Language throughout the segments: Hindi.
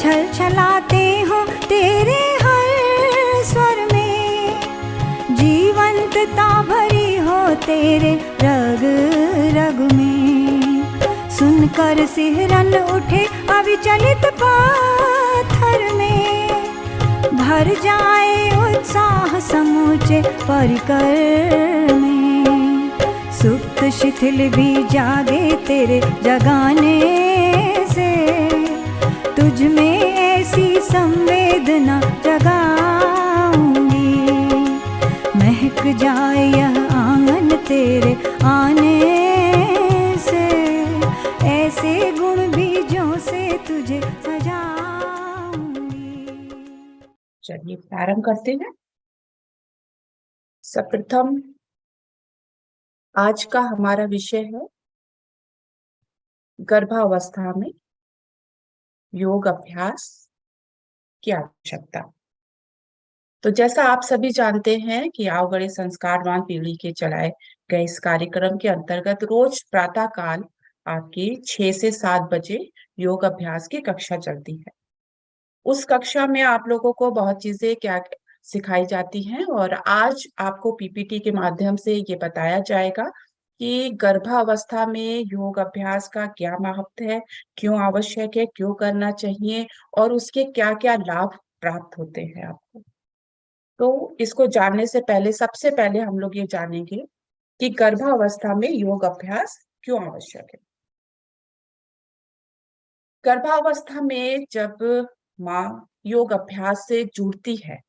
छल छलाते हो तेरे हर स्वर में, जीवंतता भरी हो तेरे रग रग में। सुनकर सिहरन उठे अविचलित पाथर में, भर जाए उत्साह समूचे परिकर में। सुप्त शिथिल भी जागे तेरे जगाने से, तुझ में ऐसी संवेदना जगाऊंगी। महक जाए यह आंगन तेरे आने से, ऐसे गुण बीजों से तुझे सजाऊंगी। चलिए प्रारंभ करते हैं। सर्वप्रथम आज का हमारा विषय है गर्भावस्था में योग अभ्यास की आवश्यकता। तो जैसा आप सभी जानते हैं कि आओ गढ़े संस्कारवान पीढ़ी के चलाए गए इस कार्यक्रम के अंतर्गत रोज प्रातः काल आपकी 6 से 7 बजे योग अभ्यास की कक्षा चलती है। उस कक्षा में आप लोगों को बहुत चीजें क्या सिखाई जाती हैं और आज आपको पीपीटी के माध्यम से ये बताया जाएगा कि गर्भावस्था में योग अभ्यास का क्या महत्व है, क्यों आवश्यक है, क्यों करना चाहिए और उसके क्या क्या लाभ प्राप्त होते हैं आपको। तो इसको जानने से पहले सबसे पहले हम लोग ये जानेंगे कि गर्भावस्था में योग अभ्यास क्यों आवश्यक है। गर्भावस्था में जब माँ योग अभ्यास से जुड़ती है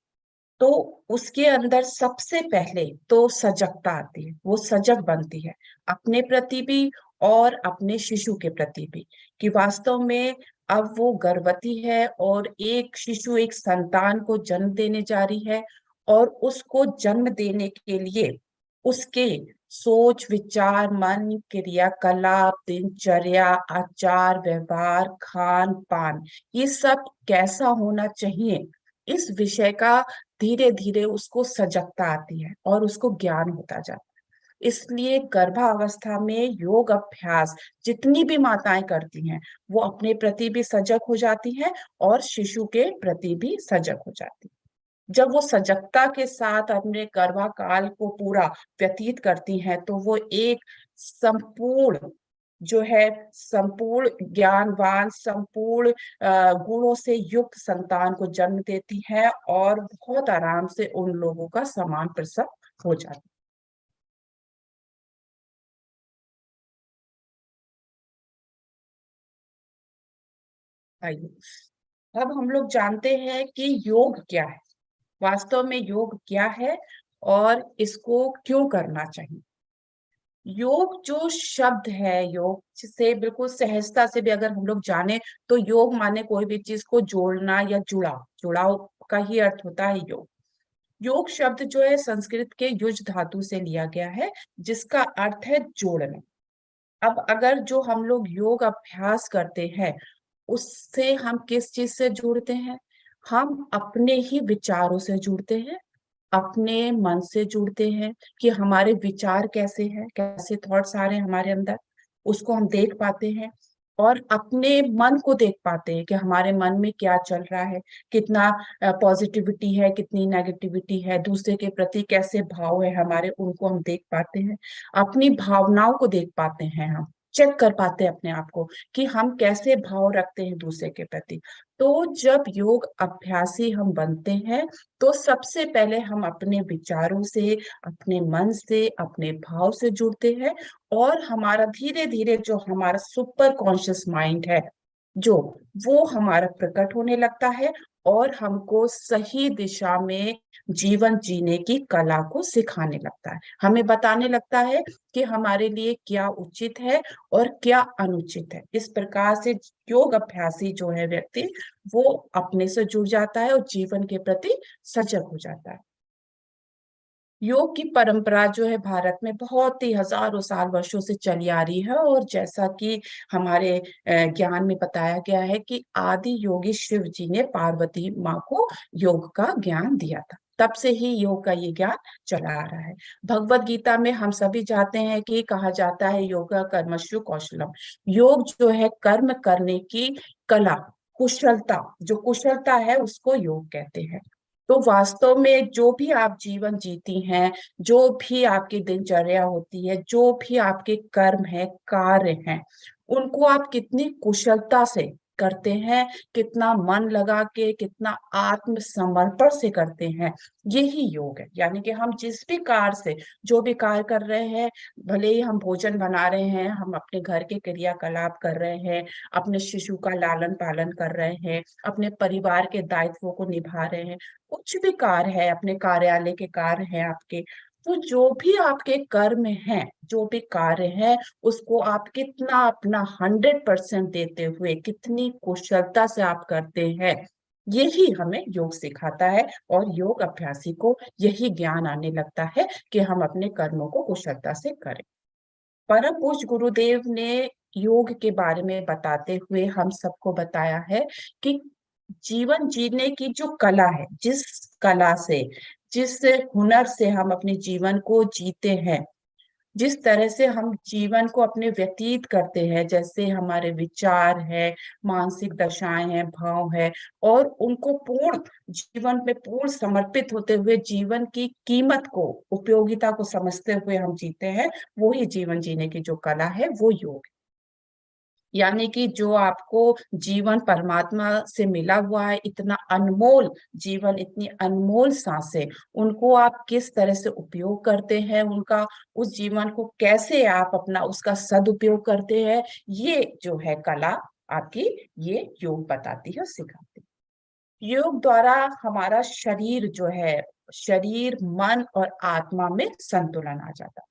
तो उसके अंदर सबसे पहले तो सजगता आती है, वो सजग बनती है अपने प्रति भी और अपने शिशु के प्रति भी, कि वास्तव में अब वो गर्भवती है और एक शिशु एक संतान को जन्म देने जा रही है और उसको जन्म देने के लिए उसके सोच विचार मन क्रियाकलाप दिनचर्या आचार व्यवहार खान पान ये सब कैसा होना चाहिए, इस विषय का धीरे धीरे उसको सजगता आती है और उसको ज्ञान होता जाता है। इसलिए गर्भावस्था में योग अभ्यास जितनी भी माताएं करती हैं वो अपने प्रति भी सजग हो जाती हैं और शिशु के प्रति भी सजग हो जाती है। जब वो सजगता के साथ अपने गर्भाकाल को पूरा व्यतीत करती हैं तो वो एक संपूर्ण जो है संपूर्ण ज्ञानवान संपूर्ण गुणों से युक्त संतान को जन्म देती है और बहुत आराम से उन लोगों का समान प्रसव हो जाता है। आइए अब हम लोग जानते हैं कि योग क्या है, वास्तव में योग क्या है और इसको क्यों करना चाहिए। योग जो शब्द है, योग से बिल्कुल सहजता से भी अगर हम लोग जाने तो योग माने कोई भी चीज को जोड़ना या जुड़ाव, जुड़ाव का ही अर्थ होता है योग। योग शब्द जो है संस्कृत के युज धातु से लिया गया है जिसका अर्थ है जोड़ना। अब अगर जो हम लोग योग अभ्यास करते हैं उससे हम किस चीज से जुड़ते हैं, हम अपने ही विचारों से जुड़ते हैं, अपने मन से जुड़ते हैं कि हमारे विचार कैसे हैं, कैसे थॉट्स आ रहे हैं हमारे अंदर, उसको हम देख पाते हैं और अपने मन को देख पाते हैं कि हमारे मन में क्या चल रहा है, कितना पॉजिटिविटी है, कितनी नेगेटिविटी है, दूसरे के प्रति कैसे भाव है हमारे, उनको हम देख पाते हैं। अपनी भावनाओं को देख पाते हैं, हम चेक कर पाते हैं अपने आप को कि हम कैसे भाव रखते हैं दूसरे के प्रति। तो जब योग अभ्यासी हम बनते हैं तो सबसे पहले हम अपने विचारों से, अपने मन से, अपने भाव से जुड़ते हैं और हमारा धीरे धीरे जो हमारा सुपर कॉन्शियस माइंड है जो वो हमारा प्रकट होने लगता है और हमको सही दिशा में जीवन जीने की कला को सिखाने लगता है, हमें बताने लगता है कि हमारे लिए क्या उचित है और क्या अनुचित है। इस प्रकार से योग अभ्यासी जो है व्यक्ति वो अपने से जुड़ जाता है और जीवन के प्रति सजग हो जाता है। योग की परंपरा जो है भारत में बहुत ही हजारों साल वर्षों से चली आ रही है और जैसा कि हमारे ज्ञान में बताया गया है कि आदि योगी शिव जी ने पार्वती माँ को योग का ज्ञान दिया था, तब से ही योग का ये ज्ञान चला आ रहा है। भगवत गीता में हम सभी जानते हैं कि कहा जाता है योगा कर्मशु कौशलम, योग जो है कर्म करने की कला, कुशलता, जो कुशलता है उसको योग कहते हैं। तो वास्तव में जो भी आप जीवन जीती हैं, जो भी आपकी दिनचर्या होती है, जो भी आपके कर्म है, कार्य हैं, उनको आप कितनी कुशलता से करते हैं, कितना मन लगा के, कितना आत्मसमर्पण से करते हैं, यही योग है। यानी कि हम जिस भी कार्य से, जो भी कार्य कर रहे हैं, भले ही हम भोजन बना रहे हैं, हम अपने घर के क्रियाकलाप कर रहे हैं, अपने शिशु का लालन पालन कर रहे हैं, अपने परिवार के दायित्वों को निभा रहे हैं, कुछ भी कार्य है, अपने कार्यालय के कार्य हैं आपके, तो जो भी आपके कर्म हैं, जो भी कार्य है, उसको आप कितना अपना 100% देते हुए, कितनी कुशलता से आप करते हैं, यही हमें योग सिखाता है। और योग अभ्यासी को यही ज्ञान आने लगता है कि हम अपने कर्मों को कुशलता से करें। परम पूज्य गुरुदेव ने योग के बारे में बताते हुए हम सबको बताया है कि जीवन जीने की जो कला है, जिस कला से, जिस हुनर से हम अपने जीवन को जीते हैं, जिस तरह से हम जीवन को अपने व्यतीत करते हैं, जैसे हमारे विचार है, मानसिक दशाएं हैं, भाव है, और उनको पूर्ण जीवन में पूर्ण समर्पित होते हुए जीवन की कीमत को, उपयोगिता को समझते हुए हम जीते हैं, वो ही जीवन जीने की जो कला है वो योग है। यानी कि जो आपको जीवन परमात्मा से मिला हुआ है, इतना अनमोल जीवन, इतनी अनमोल सांसें, उनको आप किस तरह से उपयोग करते हैं, उनका, उस जीवन को कैसे आप अपना उसका सदुपयोग करते हैं, ये जो है कला आपकी, ये योग बताती है, सिखाती है। योग द्वारा हमारा शरीर जो है, शरीर, मन और आत्मा में संतुलन आ जाता है।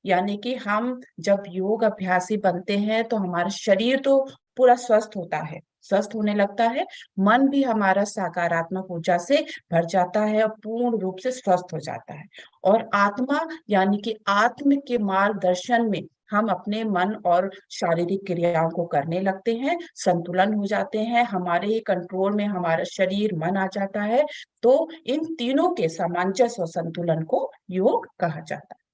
यानी कि हम जब योग अभ्यासी बनते हैं तो हमारा शरीर तो पूरा स्वस्थ होता है, स्वस्थ होने लगता है, मन भी हमारा सकारात्मक ऊर्जा से भर जाता है और पूर्ण रूप से स्वस्थ हो जाता है। और आत्मा, यानी कि आत्म के मार्गदर्शन में हम अपने मन और शारीरिक क्रियाओं को करने लगते हैं, संतुलन हो जाते हैं, हमारे ही कंट्रोल में हमारा शरीर, मन आ जाता है। तो इन तीनों के सामंजस्य और संतुलन को योग कहा जाता है।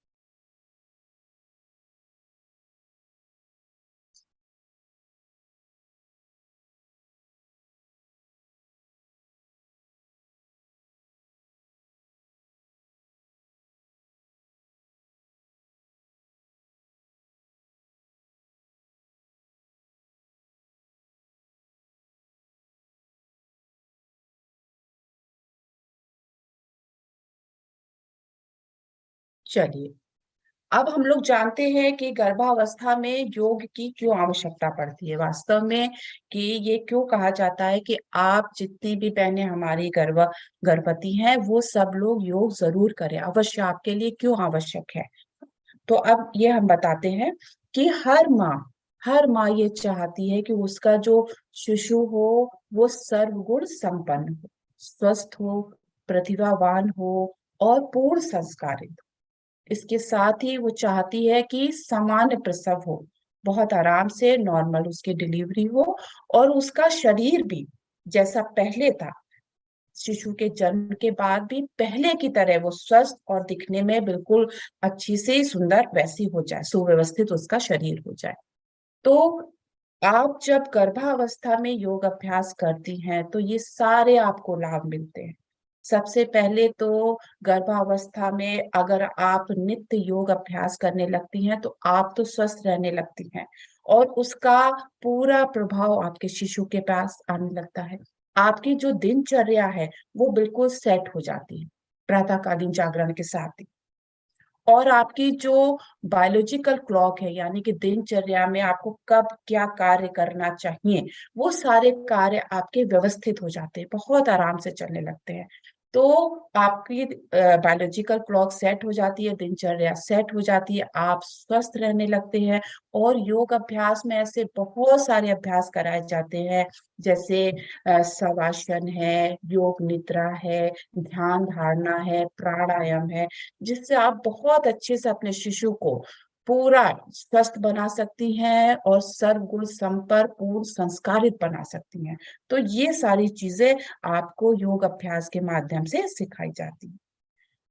चलिए, अब हम लोग जानते हैं कि गर्भावस्था में योग की क्यों आवश्यकता पड़ती है वास्तव में, कि ये क्यों कहा जाता है कि आप जितनी भी बहनें हमारी गर्भवती हैं, वो सब लोग योग जरूर करें, अवश्य, आपके लिए क्यों आवश्यक है। तो अब ये हम बताते हैं कि हर माँ ये चाहती है कि उसका जो शिशु हो वो सर्वगुण संपन्न हो, स्वस्थ हो, प्रतिभावान हो और पूर्ण संस्कारित। इसके साथ ही वो चाहती है कि सामान्य प्रसव हो, बहुत आराम से नॉर्मल उसकी डिलीवरी हो, और उसका शरीर भी जैसा पहले था, शिशु के जन्म के बाद भी पहले की तरह वो स्वस्थ और दिखने में बिल्कुल अच्छी से सुंदर वैसी हो जाए, सुव्यवस्थित उसका शरीर हो जाए। तो आप जब गर्भावस्था में योग अभ्यास करती हैं तो ये सारे आपको लाभ मिलते हैं। सबसे पहले तो गर्भावस्था में अगर आप नित्य योग अभ्यास करने लगती हैं तो आप तो स्वस्थ रहने लगती हैं, और उसका पूरा प्रभाव आपके शिशु के पास आने लगता है। आपकी जो दिनचर्या है वो बिल्कुल सेट हो जाती है प्रातःकालीन जागरण के साथ ही। और आपकी जो बायोलॉजिकल क्लॉक है, यानी कि दिनचर्या में आपको कब क्या कार्य करना चाहिए, वो सारे कार्य आपके व्यवस्थित हो जाते हैं, बहुत आराम से चलने लगते हैं। तो आपकी बायोलॉजिकल क्लॉक सेट हो जाती है, दिनचर्या सेट हो जाती है, आप स्वस्थ रहने लगते हैं। और योग अभ्यास में ऐसे बहुत सारे अभ्यास कराए जाते हैं, जैसे शवासन है, योग निद्रा है, ध्यान धारणा है, प्राणायाम है, जिससे आप बहुत अच्छे से अपने शिशु को पूरा स्वस्थ बना सकती हैं और सर्वगुण संपन्न पूर्ण संस्कारित बना सकती हैं। तो ये सारी चीजें आपको योग अभ्यास के माध्यम से सिखाई जाती हैं।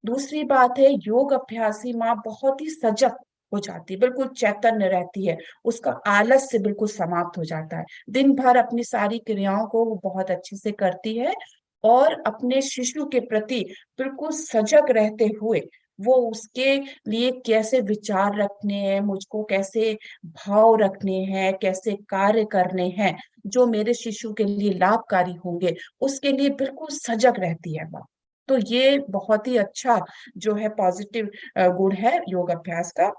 दूसरी बात है, योग अभ्यासी माँ बहुत ही सजग हो जाती है, बिल्कुल चैतन्य रहती है, उसका आलस्य बिल्कुल समाप्त हो जाता है, दिन भर अपनी सारी क्रियाओं को वो बहुत अच्छे से करती है और अपने शिशु के प्रति बिल्कुल सजग रहते हुए वो उसके लिए कैसे विचार रखने हैं, मुझको कैसे भाव रखने हैं, कैसे कार्य करने हैं जो मेरे शिशु के लिए लाभकारी होंगे, उसके लिए बिल्कुल सजग रहती है माँ। तो ये बहुत ही अच्छा जो है पॉजिटिव गुण है योग अभ्यास का।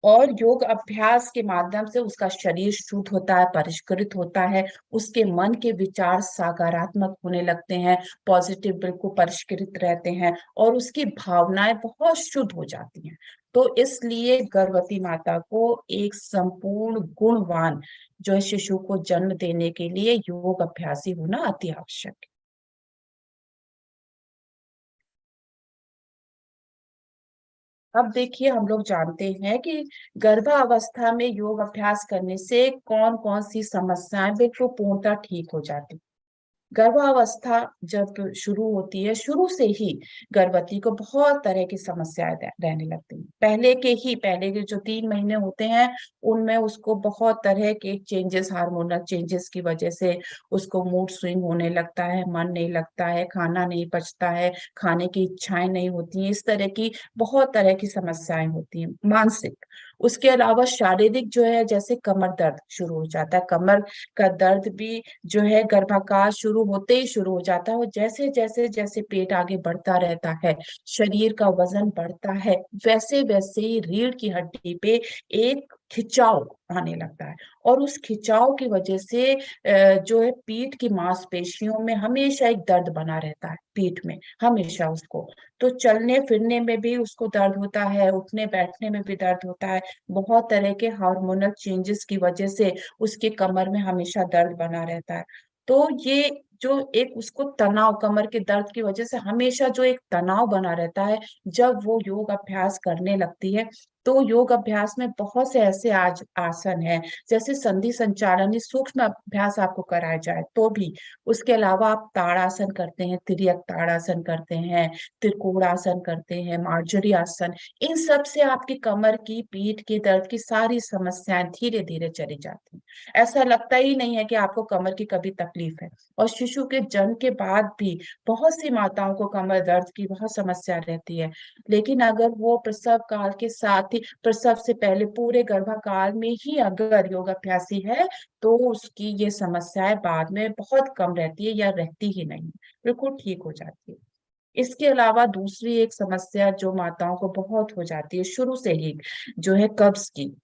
और योग अभ्यास के माध्यम से उसका शरीर शुद्ध होता है, परिष्कृत होता है, उसके मन के विचार सकारात्मक होने लगते हैं, पॉजिटिव बिल्कुल परिष्कृत रहते हैं और उसकी भावनाएं बहुत शुद्ध हो जाती हैं। तो इसलिए गर्भवती माता को एक संपूर्ण गुणवान जो है शिशु को जन्म देने के लिए योग अभ्यासी होना अति आवश्यक है। अब देखिए हम लोग जानते हैं कि गर्भावस्था में योग अभ्यास करने से कौन कौन सी समस्याएं बिल्कुल पूर्णतः ठीक हो जाती। गर्भावस्था जब शुरू होती है, शुरू से ही गर्भवती को बहुत तरह की समस्याएं रहने लगती हैं। पहले के जो 3 महीने होते हैं उनमें उसको बहुत तरह के चेंजेस, हार्मोनल चेंजेस की वजह से उसको मूड स्विंग होने लगता है, मन नहीं लगता है, खाना नहीं पचता है, खाने की इच्छाएं नहीं होती हैं, इस तरह की बहुत तरह की समस्याएं होती हैं, मानसिक। उसके अलावा शारीरिक जो है, जैसे कमर दर्द शुरू हो जाता है, कमर का दर्द भी जो है गर्भाकाल शुरू होते ही शुरू हो जाता है और जैसे जैसे जैसे पेट आगे बढ़ता रहता है, शरीर का वजन बढ़ता है, वैसे वैसे ही रीढ़ की हड्डी पे एक खिंचाव आने लगता है और उस खिंचाव की वजह से जो है पीठ की मांसपेशियों में हमेशा एक दर्द बना रहता है, पीठ में हमेशा उसको। तो चलने फिरने में भी उसको दर्द होता है, उठने बैठने में भी दर्द होता है, बहुत तरह के हार्मोनल चेंजेस की वजह से उसके कमर में हमेशा दर्द बना रहता है। तो ये जो एक उसको तनाव, कमर के दर्द की वजह से हमेशा जो एक तनाव बना रहता है, जब वो योग अभ्यास करने लगती है तो योग अभ्यास में बहुत से ऐसे आज आसन हैं, जैसे संधि संचालन, ये सूक्ष्म अभ्यास आपको कराया जाए तो भी। उसके अलावा आप ताड़ासन करते हैं, तिर्यक ताड़ासन करते हैं, त्रिकोणासन करते हैं, मार्जरी आसन, इन सब से आपकी कमर की, पीठ के दर्द की सारी समस्याएं धीरे धीरे चली जाती हैं। ऐसा लगता ही नहीं है कि आपको कमर की कभी तकलीफ है। और शिशु के जन्म के बाद भी बहुत सी माताओं को कमर दर्द की बहुत समस्या रहती है, लेकिन अगर वो प्रसव काल के साथ ही, प्रसव से पहले पूरे गर्भकाल में ही अगर योगाभ्यासी है तो उसकी ये समस्याएं बाद में बहुत कम रहती है या रहती ही नहीं, बिल्कुल ठीक हो जाती है। इसके अलावा दूसरी एक समस्या जो माताओं को बहुत हो जाती है शुरू से ही, जो है कब्ज की।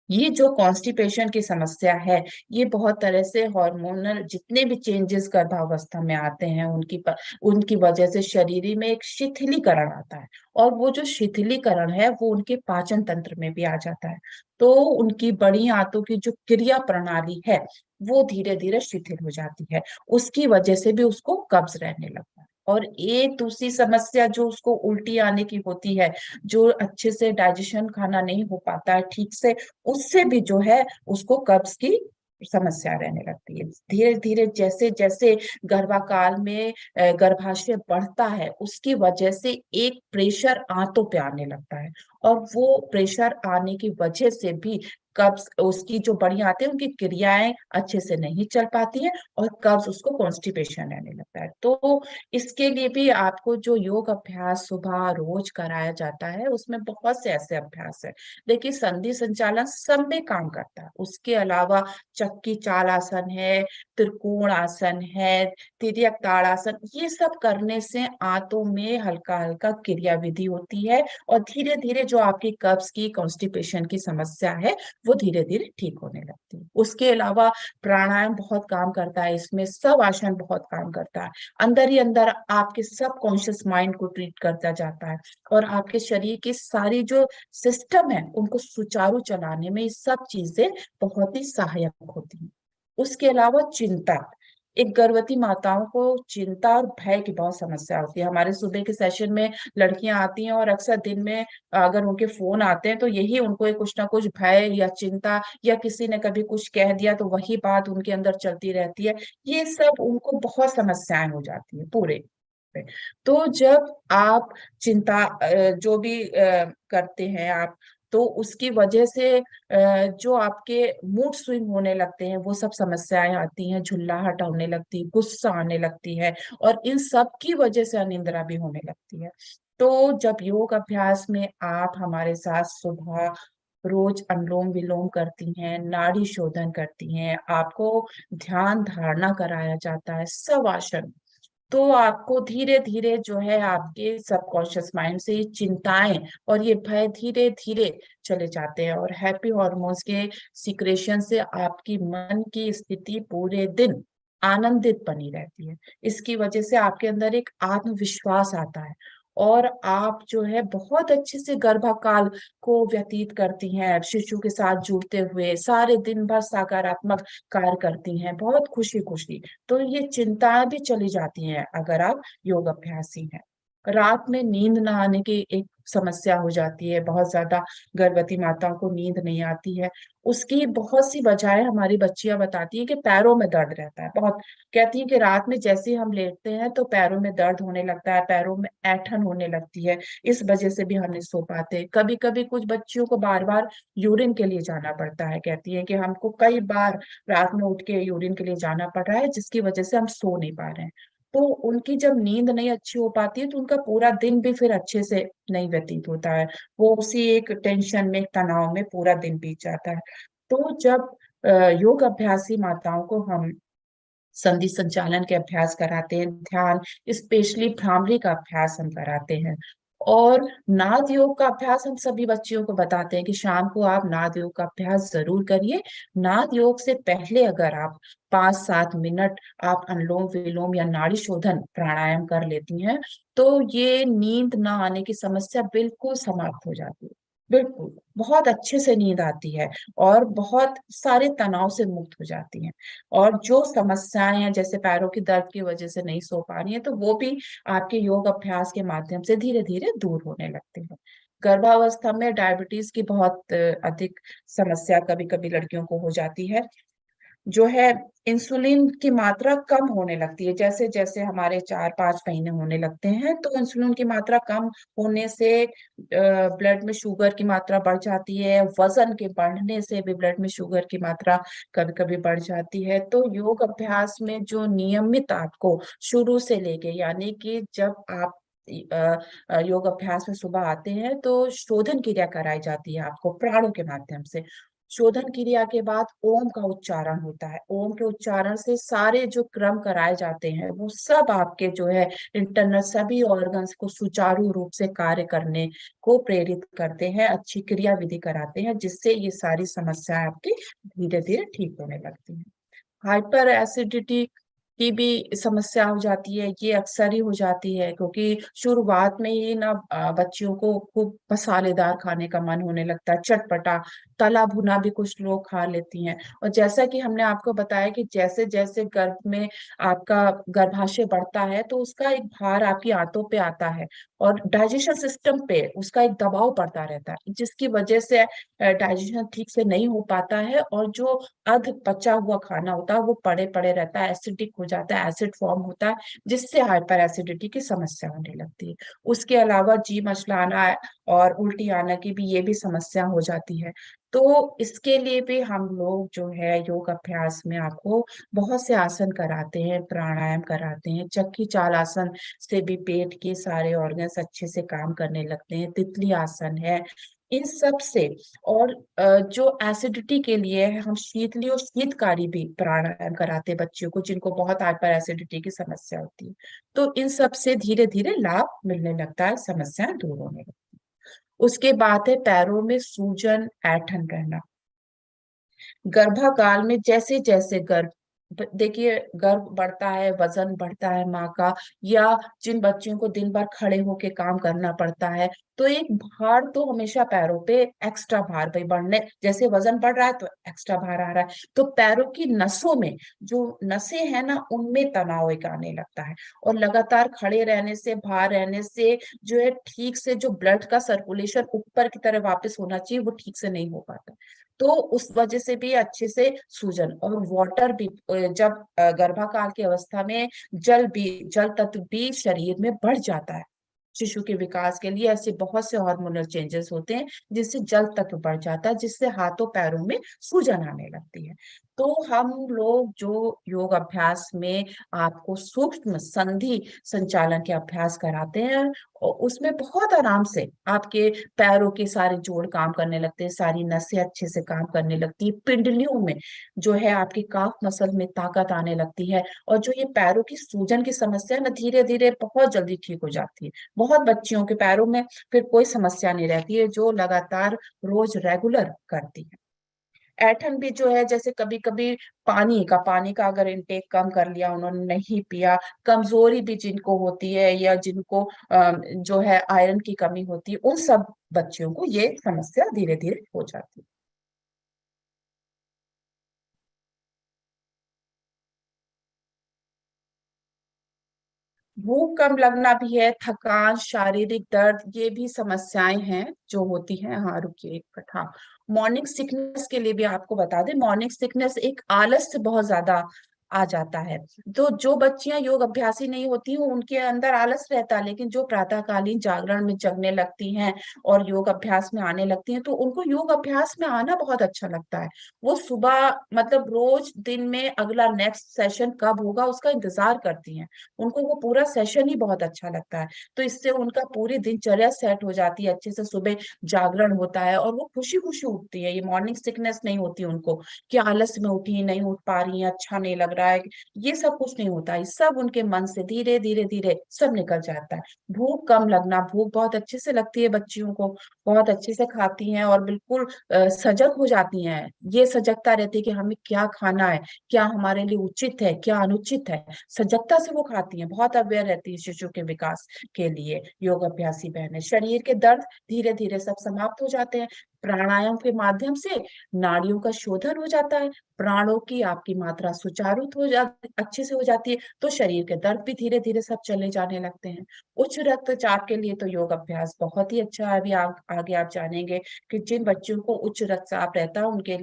ये जो कॉन्स्टिपेशन की समस्या है, ये बहुत तरह से हार्मोनल जितने भी चेंजेस गर्भावस्था में आते हैं उनकी वजह से शरीर में एक शिथिलीकरण आता है और वो जो शिथिलीकरण है वो उनके पाचन तंत्र में भी आ जाता है। तो उनकी बड़ी आंतों की जो क्रिया प्रणाली है वो धीरे धीरे शिथिल हो जाती है, उसकी वजह से भी उसको कब्ज रहने लगता है। और एक दूसरी समस्या जो उसको उल्टी आने की होती है, जो अच्छे से डाइजेशन खाना नहीं हो पाता है ठीक से, उससे भी जो है उसको कब्ज की समस्या रहने लगती है। धीरे धीरे जैसे जैसे गर्भाकाल में गर्भाशय बढ़ता है, उसकी वजह से एक प्रेशर आंतों पे आने लगता है और वो प्रेशर आने की वजह से भी कब्ज, उसकी जो बड़ी आंतें उनकी क्रियाएं अच्छे से नहीं चल पाती हैं और कब्ज, उसको कॉन्स्टिपेशन रहने लगता है। तो इसके लिए भी आपको जो योग अभ्यास सुबह रोज कराया जाता है उसमें बहुत से ऐसे अभ्यास है। देखिए संधि संचालन सब में काम करता है, उसके अलावा चक्की चाल आसन है, त्रिकोण आसन है, तिर्यक ताड़ासन, ये सब करने से आंतों में हल्का हल्का क्रिया विधि होती है और धीरे धीरे जो आपकी कब्ज की, कॉन्स्टिपेशन की समस्या है वो धीरे धीरे ठीक होने लगती है। उसके अलावा प्राणायाम बहुत काम करता है, इसमें सब आसन बहुत काम करता है, अंदर ही अंदर आपके सब कॉन्शियस माइंड को ट्रीट करता जाता है और आपके शरीर की सारी जो सिस्टम है उनको सुचारू चलाने में ये सब चीजें बहुत ही सहायक होती हैं। उसके अलावा चिंता, एक गर्भवती माताओं को चिंता और भय की बहुत समस्या होती है। हमारे सुबह के सेशन में लड़कियां आती हैं और अक्सर दिन में अगर उनके फोन आते हैं तो यही उनको एक कुछ ना कुछ भय या चिंता, या किसी ने कभी कुछ कह दिया तो वही बात उनके अंदर चलती रहती है, ये सब उनको बहुत समस्याएं हो जाती है पूरे। पे। तो जब आप चिंता जो भी करते हैं आप, तो उसकी वजह से जो आपके मूड स्विंग होने लगते हैं, वो सब समस्याएं आती हैं, झुल्लाहट होने लगती है, गुस्सा आने लगती है, और इन सब की वजह से अनिद्रा भी होने लगती है। तो जब योग अभ्यास में आप हमारे साथ सुबह रोज अनुलोम विलोम करती हैं, नाड़ी शोधन करती हैं, आपको ध्यान धारणा कराया जाता है, शवासन, तो आपको धीरे धीरे जो है आपके सबकॉन्शियस माइंड से ये चिंताएं और ये भय धीरे धीरे चले जाते हैं, और हैप्पी हॉर्मोन्स के सिक्रेशन से आपकी मन की स्थिति पूरे दिन आनंदित बनी रहती है। इसकी वजह से आपके अंदर एक आत्मविश्वास आता है, और आप जो है बहुत अच्छे से गर्भकाल को व्यतीत करती हैं, शिशु के साथ जुड़ते हुए सारे दिन भर सकारात्मक कार्य करती हैं, बहुत खुशी खुशी। तो ये चिंताएं भी चली जाती हैं अगर आप योग अभ्यासी हैं। रात में नींद ना आने की एक समस्या हो जाती है, बहुत ज्यादा गर्भवती माताओं को नींद नहीं आती है। उसकी बहुत सी वजहें हमारी बच्चियां बताती है कि पैरों में दर्द रहता है बहुत। कहती है कि रात में जैसे ही हम लेटते हैं तो पैरों में दर्द होने लगता है, पैरों में ऐंठन होने लगती है, इस वजह से भी हम नहीं सो पाते। कभी कभी कुछ बच्चियों को बार बार यूरिन के लिए जाना पड़ता है, कहती है कि हमको कई बार रात में उठ के यूरिन के लिए जाना पड़ रहा है, जिसकी वजह से हम सो नहीं पा रहे हैं। तो उनकी जब नींद नहीं अच्छी हो पाती है तो उनका पूरा दिन भी फिर अच्छे से नहीं व्यतीत होता है, वो उसी एक टेंशन में, तनाव में पूरा दिन बीत जाता है। तो जब योग अभ्यासी माताओं को हम संधि संचालन के अभ्यास कराते हैं, ध्यान, स्पेशली भ्रामरी का अभ्यास हम कराते हैं, और नाद योग का अभ्यास हम सभी बच्चियों को बताते हैं कि शाम को आप नाद योग का अभ्यास जरूर करिए। नाद योग से पहले अगर आप 5-7 मिनट आप अनुलोम विलोम या नाड़ी शोधन प्राणायाम कर लेती हैं, तो ये नींद ना आने की समस्या बिल्कुल समाप्त हो जाती है। बिल्कुल बहुत अच्छे से नींद आती है, और बहुत सारे तनाव से मुक्त हो जाती हैं। और जो समस्याएं हैं, जैसे पैरों की दर्द की वजह से नहीं सो पा रही है, तो वो भी आपके योग अभ्यास के माध्यम से धीरे धीरे दूर होने लगते हैं। गर्भावस्था में डायबिटीज की बहुत अधिक समस्या कभी कभी लड़कियों को हो जाती है, जो है इंसुलिन की मात्रा कम होने लगती है। जैसे जैसे हमारे 4-5 महीने होने लगते हैं, तो इंसुलिन की मात्रा कम होने से ब्लड में शुगर की मात्रा बढ़ जाती है, वजन के बढ़ने से भी ब्लड में शुगर की मात्रा कभी कभी बढ़ जाती है। तो योग अभ्यास में जो नियमित आपको शुरू से लेके, यानी कि जब आप योग अभ्यास में सुबह आते हैं तो शोधन क्रिया कराई जाती है आपको प्राणों के माध्यम से। शोधन क्रिया के बाद ओम का उच्चारण होता है, ओम के उच्चारण से सारे जो क्रम कराए जाते हैं वो सब आपके जो है इंटरनल सभी ऑर्गन्स को सुचारू रूप से कार्य करने को प्रेरित करते हैं, अच्छी क्रिया विधि कराते हैं, जिससे ये सारी समस्याएं आपकी धीरे धीरे ठीक होने लगती हैं। हाइपर एसिडिटी की भी समस्या हो जाती है, ये अक्सर ही हो जाती है, क्योंकि शुरुआत में ही ना बच्चियों को खूब मसालेदार खाने का मन होने लगता है, चटपटा तला भुना भी कुछ लोग खा लेती हैं। और जैसा कि हमने आपको बताया कि जैसे जैसे गर्भ में आपका गर्भाशय बढ़ता है तो उसका एक भार आपकी आंतों पे आता है, और डाइजेशन सिस्टम पे उसका एक दबाव पड़ता रहता है, जिसकी वजह से डाइजेशन ठीक से नहीं हो पाता है, और जो अध पचा हुआ खाना होता है वो पड़े पड़े रहता है, एसिडिक हो जाता है, एसिड फॉर्म होता है, जिससे हाइपर एसिडिटी की समस्या होने लगती है। उसके अलावा जी मचलाना और उल्टी आना की भी ये भी समस्या हो जाती है। तो इसके लिए भी हम लोग जो है योग अभ्यास में आपको बहुत से आसन कराते हैं, प्राणायाम कराते हैं, चक्की चाल आसन से भी पेट के सारे ऑर्गन्स अच्छे से काम करने लगते हैं, तितली आसन है, इन सब से। और जो एसिडिटी के लिए है, हम शीतली और शीतकारी भी प्राणायाम कराते हैं बच्चियों को जिनको बहुत हाइपर एसिडिटी की समस्या होती है। तो इन सब से धीरे धीरे लाभ मिलने लगता है, समस्याएं दूर होने लगती है। उसके बाद है पैरों में सूजन, ऐंठन रहना। गर्भाकाल में जैसे जैसे देखिए गर्भ बढ़ता है, वजन बढ़ता है माँ का, या जिन बच्चियों को दिन भर खड़े होके काम करना पड़ता है, तो एक भार तो हमेशा पैरों पे, एक्स्ट्रा भार भाई बढ़ने, जैसे वजन बढ़ रहा है तो एक्स्ट्रा भार आ रहा है, तो पैरों की नसों में, जो नसें हैं ना, उनमें तनाव एक आने लगता है। और लगातार खड़े रहने से, भार रहने से जो है ठीक से जो ब्लड का सर्कुलेशन ऊपर की तरफ वापस होना चाहिए वो ठीक से नहीं हो पाता। तो उस वजह से भी अच्छे से सूजन और वाटर भी जब गर्भाकाल की अवस्था में जल तत्व भी शरीर में बढ़ जाता है। शिशु के विकास के लिए ऐसे बहुत से हार्मोनल चेंजेस होते हैं जिससे जल तत्व बढ़ जाता है, जिससे हाथों पैरों में सूजन आने लगती है। तो हम लोग जो योग अभ्यास में आपको सूक्ष्म संधि संचालन के अभ्यास कराते हैं, और उसमें बहुत आराम से आपके पैरों के सारे जोड़ काम करने लगते हैं, सारी नसें अच्छे से काम करने लगती है, पिंडलियों में जो है आपकी काफ मसल में ताकत आने लगती है, और जो ये पैरों की सूजन की समस्या है ना, धीरे धीरे बहुत जल्दी ठीक हो जाती है। बहुत बच्चियों के पैरों में फिर कोई समस्या नहीं रहती है, जो लगातार रोज रेगुलर करती है। ऐठन भी जो है, जैसे कभी कभी पानी का अगर इनटेक कम कर लिया, उन्होंने नहीं पिया, कमजोरी भी जिनको होती है या जिनको जो है आयरन की कमी होती है, उन सब बच्चियों को ये समस्या धीरे धीरे हो जाती है। भूख कम लगना भी है, थकान, शारीरिक दर्द, ये भी समस्याएं हैं जो होती हैं। हाँ रुकिए एक मिनट। हाँ, मॉर्निंग सिकनेस के लिए भी आपको बता दें, मॉर्निंग सिकनेस एक आलस से बहुत ज्यादा आ जाता है। तो जो बच्चियां योग अभ्यासी नहीं होती हैं उनके अंदर आलस रहता है, लेकिन जो प्रातःकालीन जागरण में जगने लगती हैं और योग अभ्यास में आने लगती हैं, तो उनको योग अभ्यास में आना बहुत अच्छा लगता है। वो सुबह मतलब रोज दिन में अगला नेक्स्ट सेशन कब होगा उसका इंतजार करती हैं। उनको वो पूरा सेशन ही बहुत अच्छा लगता है। तो इससे उनका पूरी दिनचर्या सेट हो जाती है, अच्छे से सुबह जागरण होता है और वो खुशी खुशी उठती है। ये मॉर्निंग सिकनेस नहीं होती उनको कि आलस में उठी, नहीं उठ पा रही है, अच्छा नहीं लग रहा है, ये सब कुछ नहीं होता। ये सब उनके मन से धीरे धीरे धीरे सब निकल जाता है। भूख कम लगना, भूख बहुत अच्छे से लगती है बच्चियों को, बहुत अच्छे से खाती हैं और बिल्कुल सजग हो जाती हैं। ये सजगता रहती है कि हमें क्या खाना है, क्या हमारे लिए उचित है, क्या अनुचित है। सजगता से वो खाती हैं, बहुत अवेयर रहती है शिशु के विकास के लिए। योग अभ्यासी बहनें, शरीर के दर्द धीरे धीरे सब समाप्त हो जाते हैं। प्राणायाम के माध्यम से नाड़ियों का शोधन हो जाता है, प्राणों की आपकी मात्रा सुचारू हो जाती, अच्छे से हो जाती है, तो शरीर के दर्द भी धीरे धीरे सब चले जाने लगते हैं। उच्च रक्तचाप के लिए तो योग अभ्यास बहुत ही अच्छा है। अभी आगे आप जानेंगे कि जिन बच्चों को उच्च रक्तचाप रहता है उनके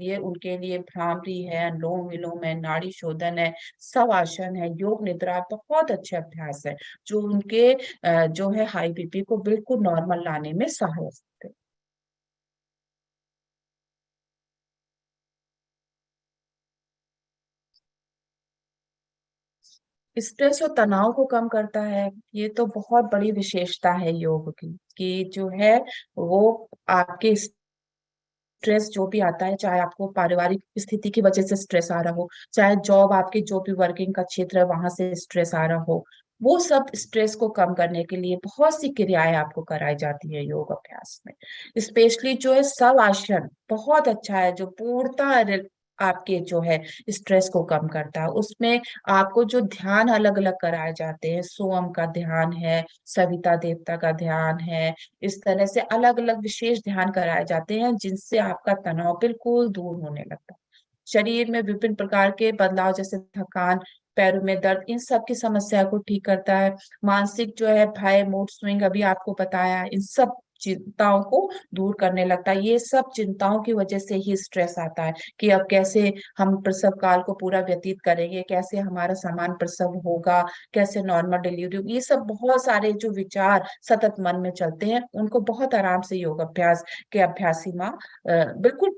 लिए भ्रामरी है, अनुलोम विलोम है, नाड़ी शोधन है, शवासन है, योग निद्रा, बहुत अच्छे अभ्यास है जो उनके जो है हाई बीपी को बिल्कुल नॉर्मल लाने में सहायक है। स्ट्रेस और तनाव को कम करता है, ये तो बहुत बड़ी विशेषता है योग की, कि जो है वो आपके स्ट्रेस जो भी आता है, चाहे आपको पारिवारिक स्थिति की वजह से स्ट्रेस आ रहा हो, चाहे जॉब आपकी जो भी वर्किंग का क्षेत्र है वहां से स्ट्रेस आ रहा हो, वो सब स्ट्रेस को कम करने के लिए बहुत सी क्रियाएं आपको कराई जाती है योग अभ्यास में। स्पेशली जो है शव आसन बहुत अच्छा है, जो पूर्णतः आपके जो है स्ट्रेस को कम करता है। उसमें आपको जो ध्यान अलग अलग कराए जाते हैं, सोम का ध्यान है, सविता देवता का ध्यान है, इस तरह से अलग अलग विशेष ध्यान कराए जाते हैं जिनसे आपका तनाव बिल्कुल दूर होने लगता है। शरीर में विभिन्न प्रकार के बदलाव जैसे थकान, पैरों में दर्द, इन सब की समस्या को ठीक करता है। मानसिक जो है भय, मूड स्विंग अभी आपको बताया, इन सब चिंताओं को दूर करने लगता है। ये सब चिंताओं की वजह से ही स्ट्रेस आता है कि अब कैसे हम प्रसव काल को पूरा व्यतीत करेंगे, कैसे हमारा समान प्रसव होगा, कैसे नॉर्मल डिलीवरी होगी, ये सब बहुत सारे जो विचार सतत मन में चलते हैं, उनको बहुत आराम से योग अभ्यास के अभ्यासी माँ बिल्कुल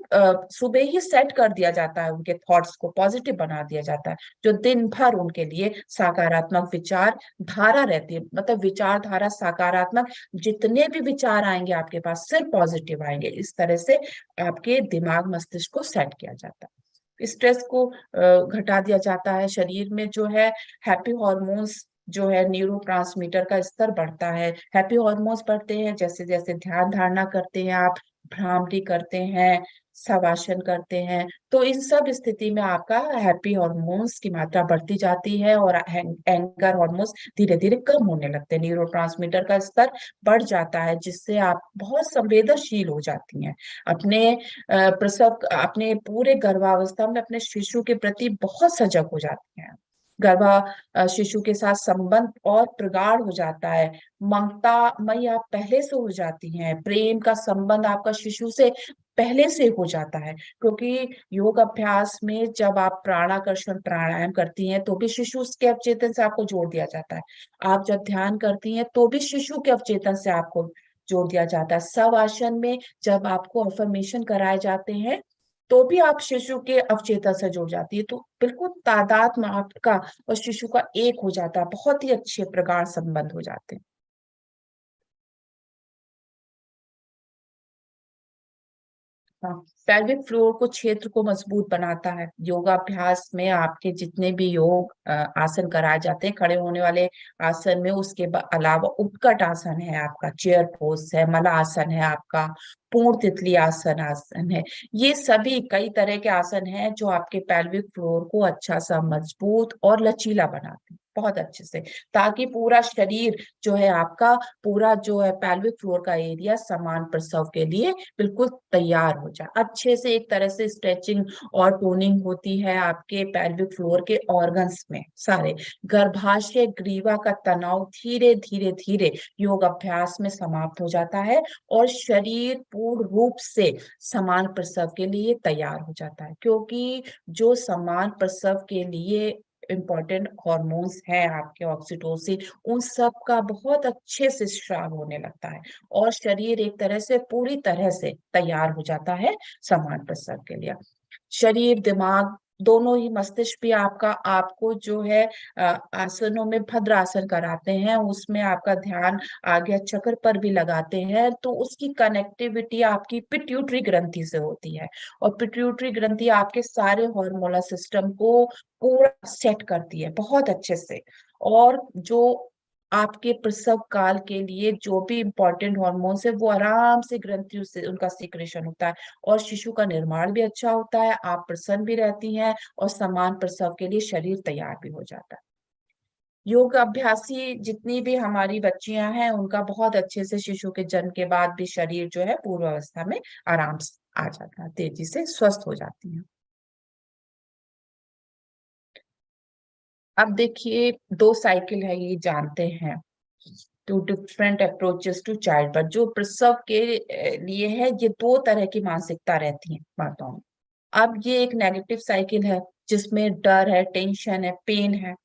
सुबह ही सेट कर दिया जाता है, उनके थॉट्स को पॉजिटिव बना दिया जाता है, जो दिन भर उनके लिए सकारात्मक विचार धारा रहती है। मतलब विचारधारा सकारात्मक, जितने भी विचार आएंगे आपके पास सिर्फ पॉजिटिव आएंगे, इस तरह से आपके दिमाग मस्तिष्क को सेट किया जाता है। स्ट्रेस को घटा दिया जाता है। शरीर में जो है हैप्पी हॉर्मोन्स जो है न्यूरोट्रांसमीटर का स्तर बढ़ता है। हैप्पी हॉर्मोन्स बढ़ते हैं जैसे जैसे ध्यान धारणा करते हैं आप, भ्रामरी करते हैं, शवासन करते हैं, तो इन सब स्थिति में आपका हैप्पी हॉर्मोन्स की मात्रा बढ़ती जाती है और एंगर हॉर्मोन्स धीरे धीरे कम होने लगते हैं, न्यूरोट्रांसमीटर का स्तर बढ़ जाता है, जिससे आप बहुत संवेदनशील हो जाती हैं। अपने प्रसव, अपने पूरे गर्भावस्था में अपने शिशु के प्रति बहुत सजग हो जाती हैं। शिशु के साथ संबंध और प्रगाढ़ हो जाता है। ममता मई आप पहले से हो जाती हैं, प्रेम का संबंध आपका शिशु से पहले से हो जाता है, क्योंकि योग अभ्यास में जब आप प्राणाकर्षण प्राणायाम करती हैं तो भी शिशु के अवचेतन से आपको जोड़ दिया जाता है। आप जब ध्यान करती हैं तो भी शिशु के अवचेतन से आपको जोड़ दिया जाता है। सब आसन में जब आपको अफर्मेशन कराए जाते हैं तो भी आप शिशु के अवचेतन से जुड़ जाती है, तो बिल्कुल तादात्म्य आपका और शिशु का एक हो जाता है, बहुत ही अच्छे प्रगाढ़ संबंध हो जाते हैं। हाँ, पेल्विक फ्लोर को क्षेत्र को मजबूत बनाता है। योगाभ्यास में आपके जितने भी योग आसन कराए जाते हैं, खड़े होने वाले आसन में, उसके अलावा उत्कट आसन है आपका, चेयर पोज है, मला आसन है आपका, पूर्ण तितली आसन है। ये सभी कई तरह के आसन हैं जो आपके पेल्विक फ्लोर को अच्छा सा मजबूत और लचीला बनाते हैं बहुत अच्छे से, ताकि पूरा शरीर जो है आपका, पूरा जो है पेल्विक फ्लोर का एरिया समान प्रसव के लिए बिल्कुल तैयार हो जाए अच्छे से। एक तरह से स्ट्रेचिंग और टोनिंग होती है आपके पेल्विक फ्लोर के ऑर्गन्स में सारे। गर्भाशय ग्रीवा का तनाव धीरे धीरे धीरे योग अभ्यास में समाप्त हो जाता है और शरीर पूर्ण रूप से समान प्रसव के लिए तैयार हो जाता है, क्योंकि जो समान प्रसव के लिए इम्पोर्टेंट हॉर्मोन्स हैं आपके, ऑक्सीटोसिन, उन सब का बहुत अच्छे से स्राव होने लगता है और शरीर एक तरह से पूरी तरह से तैयार हो जाता है समान प्रसव के लिए। शरीर दिमाग दोनों ही, मस्तिष्क भी आपका, आपको जो है आसनों में भद्र आसन कराते हैं, उसमें आपका ध्यान आज्ञा चक्र पर भी लगाते हैं, तो उसकी कनेक्टिविटी आपकी पिट्यूटरी ग्रंथि से होती है और पिट्यूटरी ग्रंथि आपके सारे हार्मोनल सिस्टम को पूरा सेट करती है बहुत अच्छे से। और जो आपके प्रसव काल के लिए जो भी इंपॉर्टेंट हॉर्मोन्स है वो आराम से ग्रंथियों से उनका सीक्रेशन होता है और शिशु का निर्माण भी अच्छा होता है, आप प्रसन्न भी रहती हैं और समान प्रसव के लिए शरीर तैयार भी हो जाता है। योग अभ्यासी जितनी भी हमारी बच्चियां हैं उनका बहुत अच्छे से शिशु के जन्म के बाद भी शरीर जो है पूर्व अवस्था में आराम से आ जाता है, तेजी से स्वस्थ हो जाती हैं। अब देखिए, दो साइकिल है ये जानते हैं, two different approaches to childbirth. जो प्रसव के लिए है, ये दो तरह की मानसिकता रहती है माताओं में। अब ये एक नेगेटिव साइकिल है जिसमें डर है, टेंशन है, पेन है,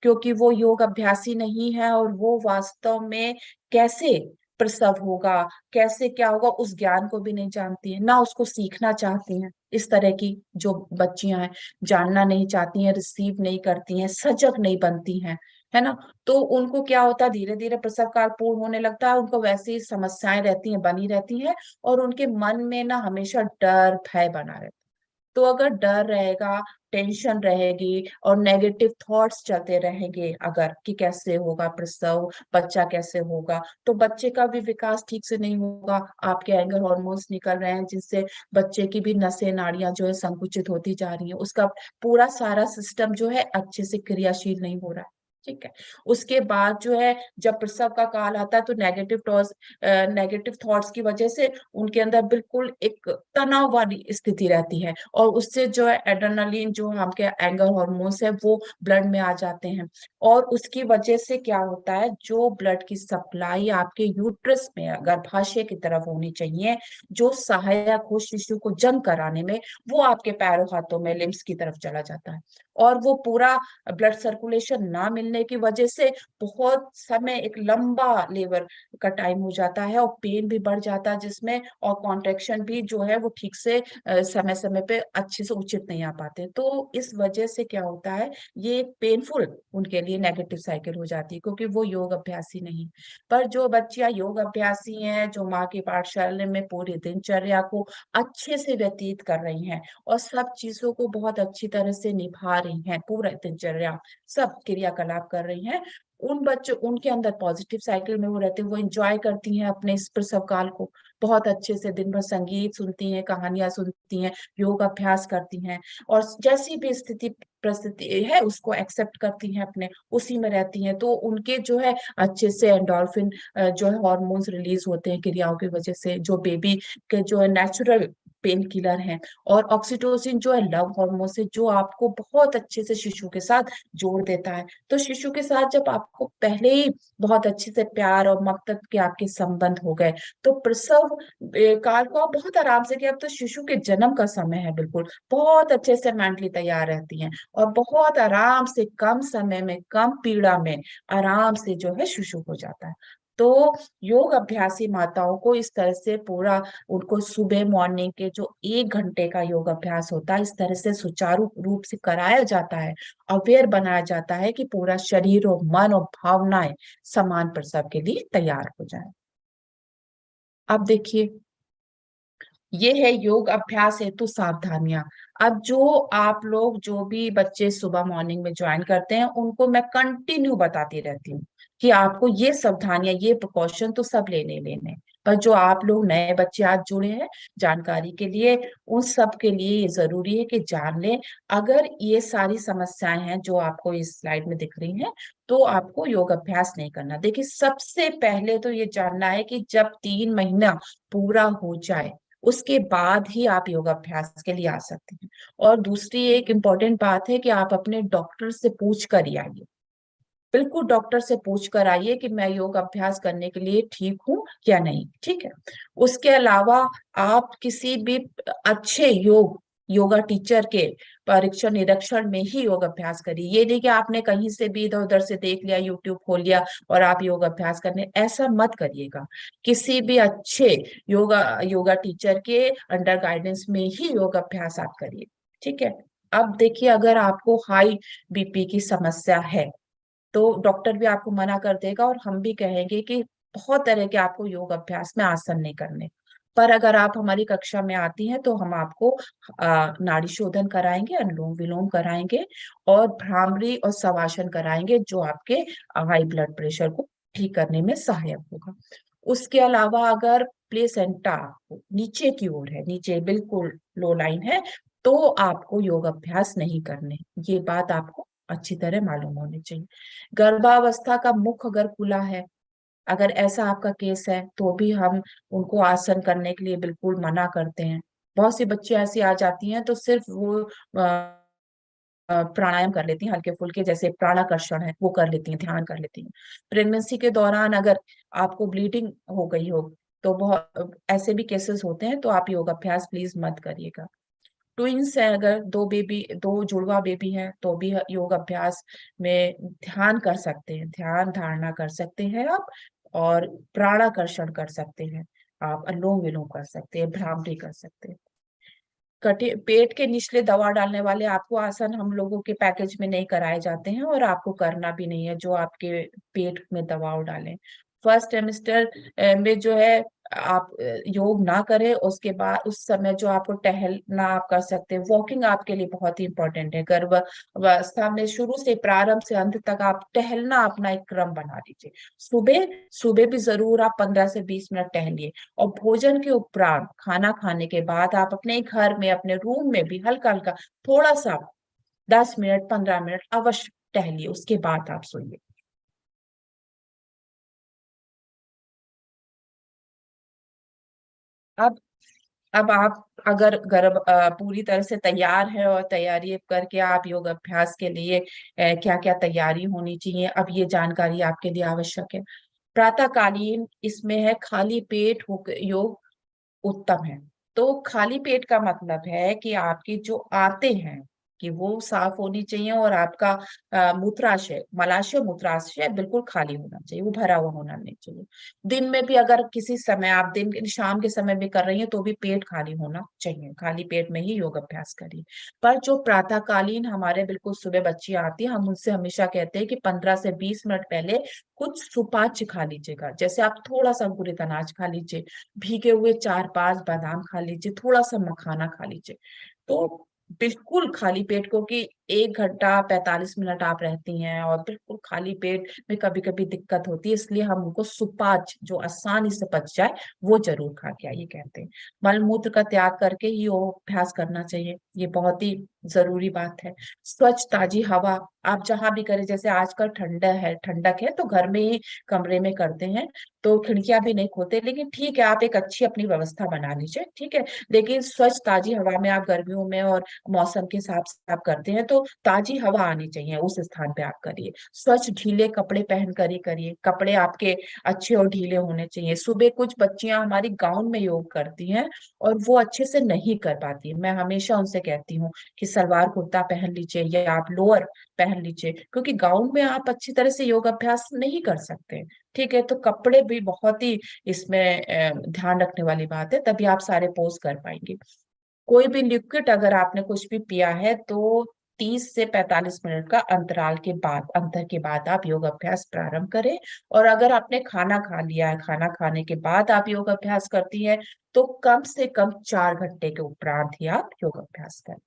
क्योंकि वो योग अभ्यासी नहीं है और वो वास्तव में कैसे प्रसव होगा, कैसे क्या होगा, उस ज्ञान को भी नहीं जानती है, ना उसको सीखना चाहती हैं। इस तरह की जो बच्चियां हैं, जानना नहीं चाहती हैं, रिसीव नहीं करती हैं, सजग नहीं बनती हैं, है ना। तो उनको क्या होता है, धीरे धीरे प्रसव काल पूर्ण होने लगता है, उनको वैसे ही समस्याएं रहती हैं, बनी रहती हैं और उनके मन में ना हमेशा डर भय बना रहता है। तो अगर डर रहेगा, टेंशन रहेगी और नेगेटिव थॉट्स चलते रहेंगे, अगर कि कैसे होगा प्रसव, बच्चा कैसे होगा, तो बच्चे का भी विकास ठीक से नहीं होगा। आपके एंगर हॉर्मोन्स निकल रहे हैं जिससे बच्चे की भी नसें नाड़ियां जो है संकुचित होती जा रही हैं, उसका पूरा सारा सिस्टम जो है अच्छे से क्रियाशील नहीं हो रहा है। ठीक है। उसके बाद जो है, जब प्रसव का काल आता है तो नेगेटिव थॉट्स की वजह से उनके अंदर बिल्कुल एक तनाव वाली स्थिति रहती है और उससे जो है एड्रेनलिन, जो आपके एंगर हॉर्मोन्स है, वो ब्लड में आ जाते हैं और उसकी वजह से क्या होता है, जो ब्लड की सप्लाई आपके यूट्रस में, गर्भाशय की तरफ होनी चाहिए, जो सहायक हो शिशु को जन्म कराने में, वो आपके पैरों हाथों में, लिम्स की तरफ चला जाता है और वो पूरा ब्लड सर्कुलेशन ना मिलने की वजह से बहुत समय, एक लंबा लेबर का टाइम हो जाता है और पेन भी बढ़ जाता है जिसमें, और कॉन्ट्रेक्शन भी जो है वो ठीक से समय समय पे अच्छे से उचित नहीं आ पाते। तो इस वजह से क्या होता है, ये पेनफुल उनके लिए नेगेटिव साइकिल हो जाती है, क्योंकि वो योग अभ्यासी नहीं। पर जो बच्चियां योग अभ्यासी हैं, जो माँ की पाठशाला में पूरी दिनचर्या को अच्छे से व्यतीत कर रही हैं और सब चीजों को बहुत अच्छी तरह से निभा रही हैं, पूरा दिनचर्या सब क्रियाकलाप कर रही हैं, उन बच्चों, उनके अंदर पॉजिटिव साइकिल में वो रहते हैं, वो एंजॉय करती हैं अपने इस प्रसव काल को बहुत अच्छे से, दिन भर संगीत सुनती हैं, कहानियां सुनती हैं, योग अभ्यास करती हैं और जैसी भी स्थिति परिस्थिति है उसको एक्सेप्ट करती हैं, अपने उसी में रहती हैं, तो उनके जो है अच्छे से एंडोर्फिन जो है हार्मोन्स रिलीज होते हैं क्रियाओं की वजह से, जो बेबी के जो है नेचुरल पेन किलर हैं। और ऑक्सीटोसिन जो है लव हार्मोन से, जो आपको बहुत अच्छे से शिशु के साथ जोड़ देता है। तो शिशु के साथ जब आपको पहले ही बहुत अच्छे से प्यार और ममता के आपके संबंध हो गए, तो प्रसव काल को आप बहुत आराम से, कि अब तो शिशु के जन्म का समय है, बिल्कुल बहुत अच्छे से मेंटली तैयार रहती हैं, और बहुत आराम से कम समय में कम पीड़ा में आराम से जो है शिशु हो जाता है। तो योग अभ्यासी माताओं को इस तरह से पूरा, उनको सुबह मॉर्निंग के जो 1 घंटे का योग अभ्यास होता है, इस तरह से सुचारू रूप से कराया जाता है, अवेयर बनाया जाता है कि पूरा शरीर और मन और भावनाएं समान प्रसव के लिए तैयार हो जाए। अब देखिए, ये है योग अभ्यास हेतु सावधानियां। अब जो आप लोग, जो भी बच्चे सुबह मॉर्निंग में ज्वाइन करते हैं, उनको मैं कंटिन्यू बताती रहती हूँ कि आपको ये सावधानियां, ये प्रिकॉशन तो सब लेने लेने हैं। पर जो आप लोग नए बच्चे आज जुड़े हैं जानकारी के लिए, उन सब के लिए ये जरूरी है कि जान लें, अगर ये सारी समस्याएं हैं जो आपको इस स्लाइड में दिख रही हैं, तो आपको योग अभ्यास नहीं करना। देखिए, सबसे पहले तो ये जानना है कि जब 3 महीना पूरा हो जाए, उसके बाद ही आप योगाभ्यास के लिए आ सकते हैं। और दूसरी एक इम्पॉर्टेंट बात है कि आप अपने डॉक्टर से पूछ कर ही आइए, बिल्कुल डॉक्टर से पूछ कर आइए कि मैं योग अभ्यास करने के लिए ठीक हूँ या नहीं, ठीक है। उसके अलावा आप किसी भी अच्छे योगा टीचर के परीक्षण निरीक्षण में ही योग अभ्यास करिए। ये नहीं कि आपने कहीं से भी इधर उधर से देख लिया, यूट्यूब खोल लिया और आप योग अभ्यास करने, ऐसा मत करिएगा। किसी भी अच्छे योगा टीचर के अंडर गाइडेंस में ही योग अभ्यास आप करिए, ठीक है। अब देखिए, अगर आपको हाई बीपी की समस्या है, तो डॉक्टर भी आपको मना कर देगा, और हम भी कहेंगे कि बहुत तरह के आपको योग अभ्यास में आसन नहीं करने। पर अगर आप हमारी कक्षा में आती हैं, तो हम आपको नाड़ी शोधन कराएंगे, अनुलोम विलोम कराएंगे, और भ्रामरी और शवासन कराएंगे, जो आपके हाई ब्लड प्रेशर को ठीक करने में सहायक होगा। उसके अलावा अगर प्लेसेंटा नीचे की ओर है, नीचे बिल्कुल लो लाइन है, तो आपको योग अभ्यास नहीं करने। ये बात आपको अच्छी तरह मालूम होनी चाहिए। गर्भावस्था का मुख अगर खुला है, अगर ऐसा आपका केस है, तो भी हम उनको आसन करने के लिए बिल्कुल मना करते हैं। बहुत सी बच्ची ऐसी आ जाती हैं, तो सिर्फ वो प्राणायाम कर लेती हैं, हल्के फुल्के जैसे प्राणाकर्षण है वो कर लेती हैं, ध्यान कर लेती हैं। प्रेगनेंसी के दौरान अगर आपको ब्लीडिंग हो गई हो, तो बहुत ऐसे भी केसेस होते हैं, तो आप योग अभ्यास प्लीज मत करिएगा। ट्विंस है, अगर दो जुड़वा बेबी हैं, तो भी योग अभ्यास में ध्यान कर सकते हैं, ध्यान धारणा कर सकते हैं आप, और प्राणाकर्षण कर सकते हैं, आप अनुलोम विलोम कर सकते हैं, भ्रामरी कर सकते हैं। कटे पेट के निचले दबाव डालने वाले आपको आसन हम लोगों के पैकेज में नहीं कराए जाते हैं, और आपको करना भी नहीं है, जो आपके पेट में दबाव डालें। फर्स्ट सेमेस्टर में जो है आप योग ना करें, उसके बाद उस समय जो आपको टहलना आप कर सकते हैं, वॉकिंग आपके लिए बहुत ही इंपॉर्टेंट है। गर्भावस्था में शुरू से प्रारंभ से अंत तक आप टहलना अपना एक क्रम बना लीजिए। सुबह सुबह भी जरूर आप 15 से 20 मिनट टहलिए, और भोजन के उपरांत, खाना खाने के बाद आप अपने घर में, अपने रूम में भी हल्का हल्का थोड़ा सा 10 मिनट 15 मिनट अवश्य टहलिए, उसके बाद आप सोइए। अब अब आप अगर पूरी तरह से तैयार है, और तैयारी करके आप योग अभ्यास के लिए क्या क्या तैयारी होनी चाहिए, अब ये जानकारी आपके लिए आवश्यक है। प्रातःकालीन इसमें है खाली पेट योग उत्तम है। तो खाली पेट का मतलब है कि आपकी जो आते हैं कि वो साफ होनी चाहिए, और आपका मूत्राशय, मलाशय मूत्राशय बिल्कुल खाली होना चाहिए, वो भरा हुआ होना नहीं चाहिए। दिन में भी अगर किसी समय आप शाम के समय भी कर रही हैं, तो भी पेट खाली होना चाहिए, खाली पेट में ही योग अभ्यास करिए। पर जो प्रातःकालीन हमारे बिल्कुल सुबह बच्चियां आती हैं, हम उनसे हमेशा कहते हैं कि 15 से 20 मिनट पहले कुछ सुपाच्य खा लीजिएगा। जैसे आप थोड़ा सा अंकुरित अनाज खा लीजिए, भीगे हुए 4-5 बादाम खा लीजिए, थोड़ा सा मखाना खा लीजिए। तो बिल्कुल खाली पेट को, कि 1 घंटा 45 मिनट आप रहती हैं और बिल्कुल खाली पेट में कभी कभी दिक्कत होती है, इसलिए हम उनको सुपाच्य जो आसानी से पच जाए वो जरूर खा के आइए कहते हैं। मल मूत्र का त्याग करके ही योग अभ्यास करना चाहिए, ये बहुत ही जरूरी बात है। स्वच्छ ताजी हवा आप जहां भी करें, जैसे आजकल ठंडा है, ठंडक है तो घर में ही कमरे में करते हैं, तो खिड़कियां भी नहीं खोलते, लेकिन ठीक है आप एक अच्छी अपनी व्यवस्था बना लीजिए, ठीक है। लेकिन स्वच्छ ताजी हवा में आप गर्मियों में और मौसम के हिसाब से आप करते हैं तो ताजी हवा आनी चाहिए, उस स्थान पे आप करिए। स्वच्छ ढीले कपड़े पहन कर ही करिए, कपड़े आपके अच्छे और ढीले होने चाहिए। सुबह कुछ बच्चियां हमारी गाउन में योग करती हैं और वो अच्छे से नहीं कर पाती, मैं हमेशा उनसे कहती हूँ कि सलवार कुर्ता पहन लीजिए या आप लोअर पहन लीजिए, क्योंकि गाउन में आप अच्छी तरह से योग अभ्यास नहीं कर सकते। ठीक है, तो कपड़े भी बहुत ही इसमें ध्यान रखने वाली बात है, तभी आप सारे पोज कर पाएंगे। कोई भी लिक्विड अगर आपने कुछ भी पिया है तो 30 से 45 मिनट का अंतर के बाद आप योग अभ्यास प्रारंभ करें। और अगर आपने खाना खा लिया है, खाना खाने के बाद आप योग अभ्यास करती हैं, तो कम से कम 4 घंटे के उपरांत ही आप योग अभ्यास करें।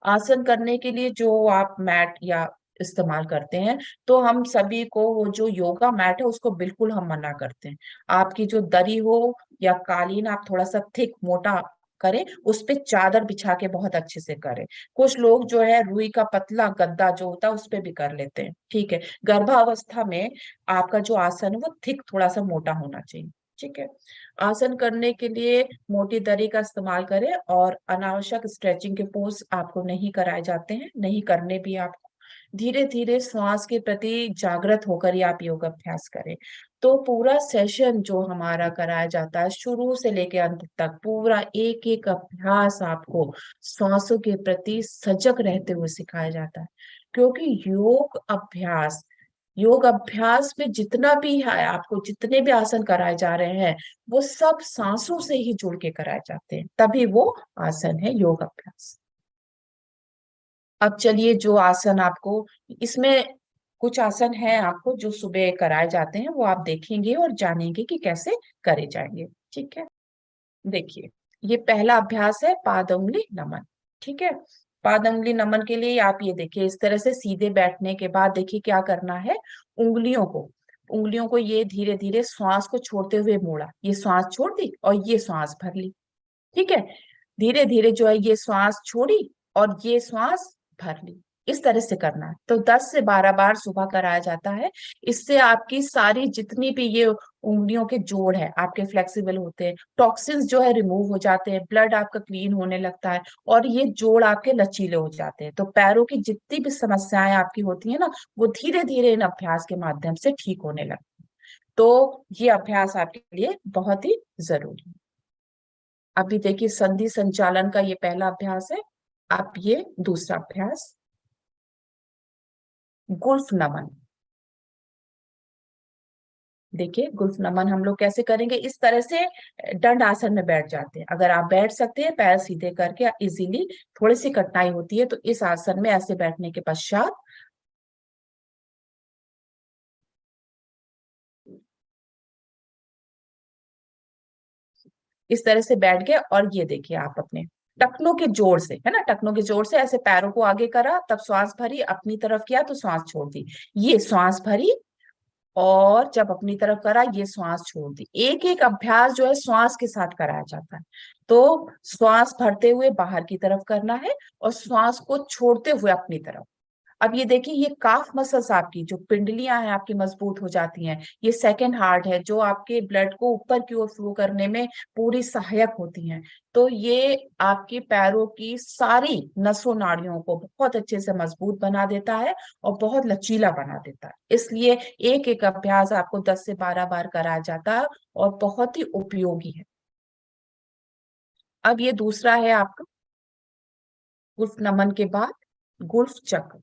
आसन करने के लिए जो आप मैट या इस्तेमाल करते हैं, तो हम सभी को वो जो योगा मैट है उसको बिल्कुल हम मना करते हैं। आपकी जो दरी हो या कालीन आप थोड़ा सा थिक मोटा करें, उस पे चादर बिछा के बहुत अच्छे से करें। कुछ लोग जो है रुई का पतला गद्दा जो होता है उस पे भी कर लेते हैं, ठीक है। गर्भावस्था में आपका जो आसन है वो थिक थोड़ा सा मोटा होना चाहिए, ठीक है। आसन करने के लिए मोटी दरी का इस्तेमाल करें और अनावश्यक स्ट्रेचिंग के पोज आपको नहीं कराए जाते हैं, नहीं करने भी आपको। धीरे धीरे श्वास के प्रति जागृत होकर ही आप योग अभ्यास करें। तो पूरा सेशन जो हमारा कराया जाता है शुरू से लेकर अंत तक, पूरा एक एक अभ्यास आपको श्वासों के प्रति सजग रहते हुए सिखाया जाता है। क्योंकि योग अभ्यास में जितना भी है, आपको जितने भी आसन कराए जा रहे हैं वो सब सांसों से ही जुड़ के कराए जाते हैं, तभी वो आसन है योग अभ्यास। अब चलिए जो आसन आपको इसमें कुछ आसन है आपको जो सुबह कराए जाते हैं वो आप देखेंगे और जानेंगे कि कैसे करे जाएंगे, ठीक है। देखिए, ये पहला अभ्यास है पाद उंगली नमन, ठीक है। पाद उंगली नमन के लिए आप ये देखिए, इस तरह से सीधे बैठने के बाद देखिए क्या करना है। उंगलियों को ये धीरे धीरे श्वास को छोड़ते हुए मोड़ा, ये श्वास छोड़ दी और ये श्वास भर ली, ठीक है। धीरे धीरे जो है ये श्वास छोड़ी और ये श्वास भर ली, इस तरह से करना है। तो 10 से 12 बार सुबह कराया जाता है। इससे आपकी सारी जितनी भी ये उंगलियों के जोड़ है आपके फ्लेक्सिबल होते हैं, टॉक्सिन्स जो है रिमूव हो जाते हैं, ब्लड आपका क्लीन होने लगता है और ये जोड़ आपके लचीले हो जाते हैं। तो पैरों की जितनी भी समस्याएं आपकी होती है ना, वो धीरे धीरे इन अभ्यास के माध्यम से ठीक होने लगती है। तो ये अभ्यास आपके लिए बहुत ही जरूरी है। अभी देखिए संधि संचालन का ये पहला अभ्यास है। अब ये दूसरा अभ्यास गुल्फ नमन। देखिए गुल्फ नमन हम लोग कैसे करेंगे, इस तरह से दंड आसन में बैठ जाते हैं। अगर आप बैठ सकते हैं पैर सीधे करके इजीली, थोड़ी सी कठिनाई होती है तो इस आसन में ऐसे बैठने के पश्चात इस तरह से बैठ गए और ये देखिए आप अपने टखनों के जोर से, है ना, टखनों के जोर से ऐसे पैरों को आगे करा, तब श्वास भरी, अपनी तरफ किया तो श्वास छोड़ दी, ये श्वास भरी और जब अपनी तरफ करा ये श्वास छोड़ दी। एक एक अभ्यास जो है श्वास के साथ कराया जाता है। तो श्वास भरते हुए बाहर की तरफ करना है और श्वास को छोड़ते हुए अपनी तरफ। अब ये देखिए ये काफ मसल्स आपकी जो पिंडलियां हैं आपकी मजबूत हो जाती हैं। ये सेकंड हार्ट है जो आपके ब्लड को ऊपर की ओर फ्लो करने में पूरी सहायक होती हैं। तो ये आपके पैरों की सारी नसों नाड़ियों को बहुत अच्छे से मजबूत बना देता है और बहुत लचीला बना देता है। इसलिए एक एक अभ्यास आपको 10 से 12 बार कराया जाता है और बहुत ही उपयोगी है। अब ये दूसरा है आपका गुल्फ नमन के बाद गुल्फ चक्र।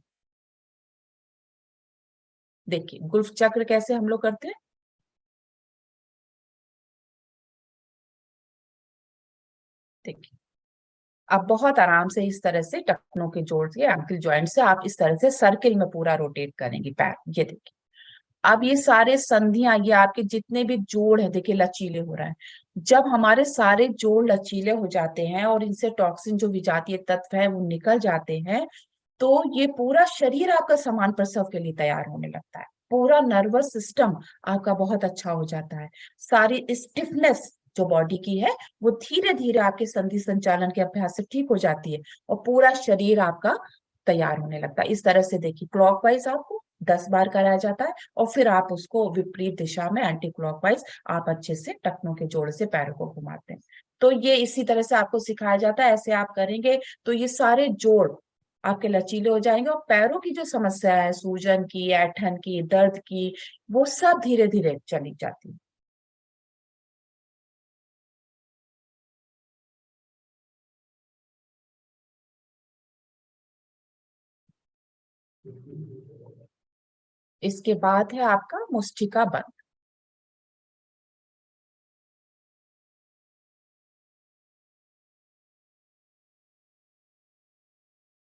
देखिए गुल्फ चक्र कैसे हम लोग करते हैं। देखिए अब बहुत आराम से इस तरह से टखनों के जोड़ से एंकल जॉइंट से आप इस तरह से सर्किल में पूरा रोटेट करेंगे पैर, ये देखिए। अब ये सारे संधियां, ये आपके जितने भी जोड़ है देखिए लचीले हो रहे हैं। जब हमारे सारे जोड़ लचीले हो जाते हैं और इनसे टॉक्सिन जो विजातीय तत्व है वो निकल जाते हैं, तो ये पूरा शरीर आपका समान प्रसव के लिए तैयार होने लगता है। पूरा नर्वस सिस्टम आपका बहुत अच्छा हो जाता है। सारी स्टिफनेस जो बॉडी की है वो धीरे धीरे आपके संधि संचालन के अभ्यास से ठीक हो जाती है और पूरा शरीर आपका तैयार होने लगता है। इस तरह से देखिए, क्लॉकवाइज आपको 10 बार कराया जाता है और फिर आप उसको विपरीत दिशा में एंटी क्लॉकवाइज आप अच्छे से टखनों के जोड़ से पैरों को घुमाते हैं। तो ये इसी तरह से आपको सिखाया जाता है। ऐसे आप करेंगे तो ये सारे जोड़ आपके लचीले हो जाएंगे और पैरों की जो समस्या है, सूजन की, ऐंठन की, दर्द की, वो सब धीरे धीरे चली जाती है। इसके बाद है आपका मुष्टिका बंध।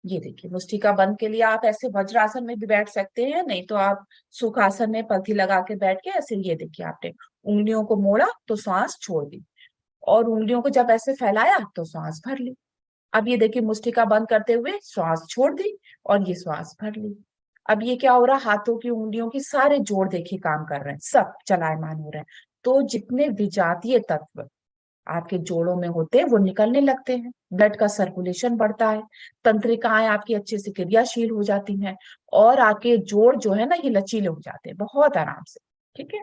ये देखिए, मुष्टिका बंध के लिए आप ऐसे वज्रासन में भी बैठ सकते हैं, नहीं तो आप सुखासन में पलथी लगा के बैठ के ऐसे, ये देखिए आपने उंगलियों को मोड़ा तो सांस छोड़ दी और उंगलियों को जब ऐसे फैलाया तो सांस भर ली। अब ये देखिए, मुष्टिका बंद करते हुए श्वास छोड़ दी और ये श्वास भर ली। अब ये क्या हो रहा है, हाथों की उंगलियों के सारे जोड़ देखिए काम कर रहे हैं, सब चलायमान हो रहे हैं। तो जितने विजातीय तत्व आपके जोड़ों में होते हैं वो निकलने लगते हैं, ब्लड का सर्कुलेशन बढ़ता है, तंत्रिकाएं आपकी अच्छे से क्रियाशील हो जाती हैं और आपके जोड़ जो है ना ये लचीले हो जाते हैं बहुत आराम से। ठीक है,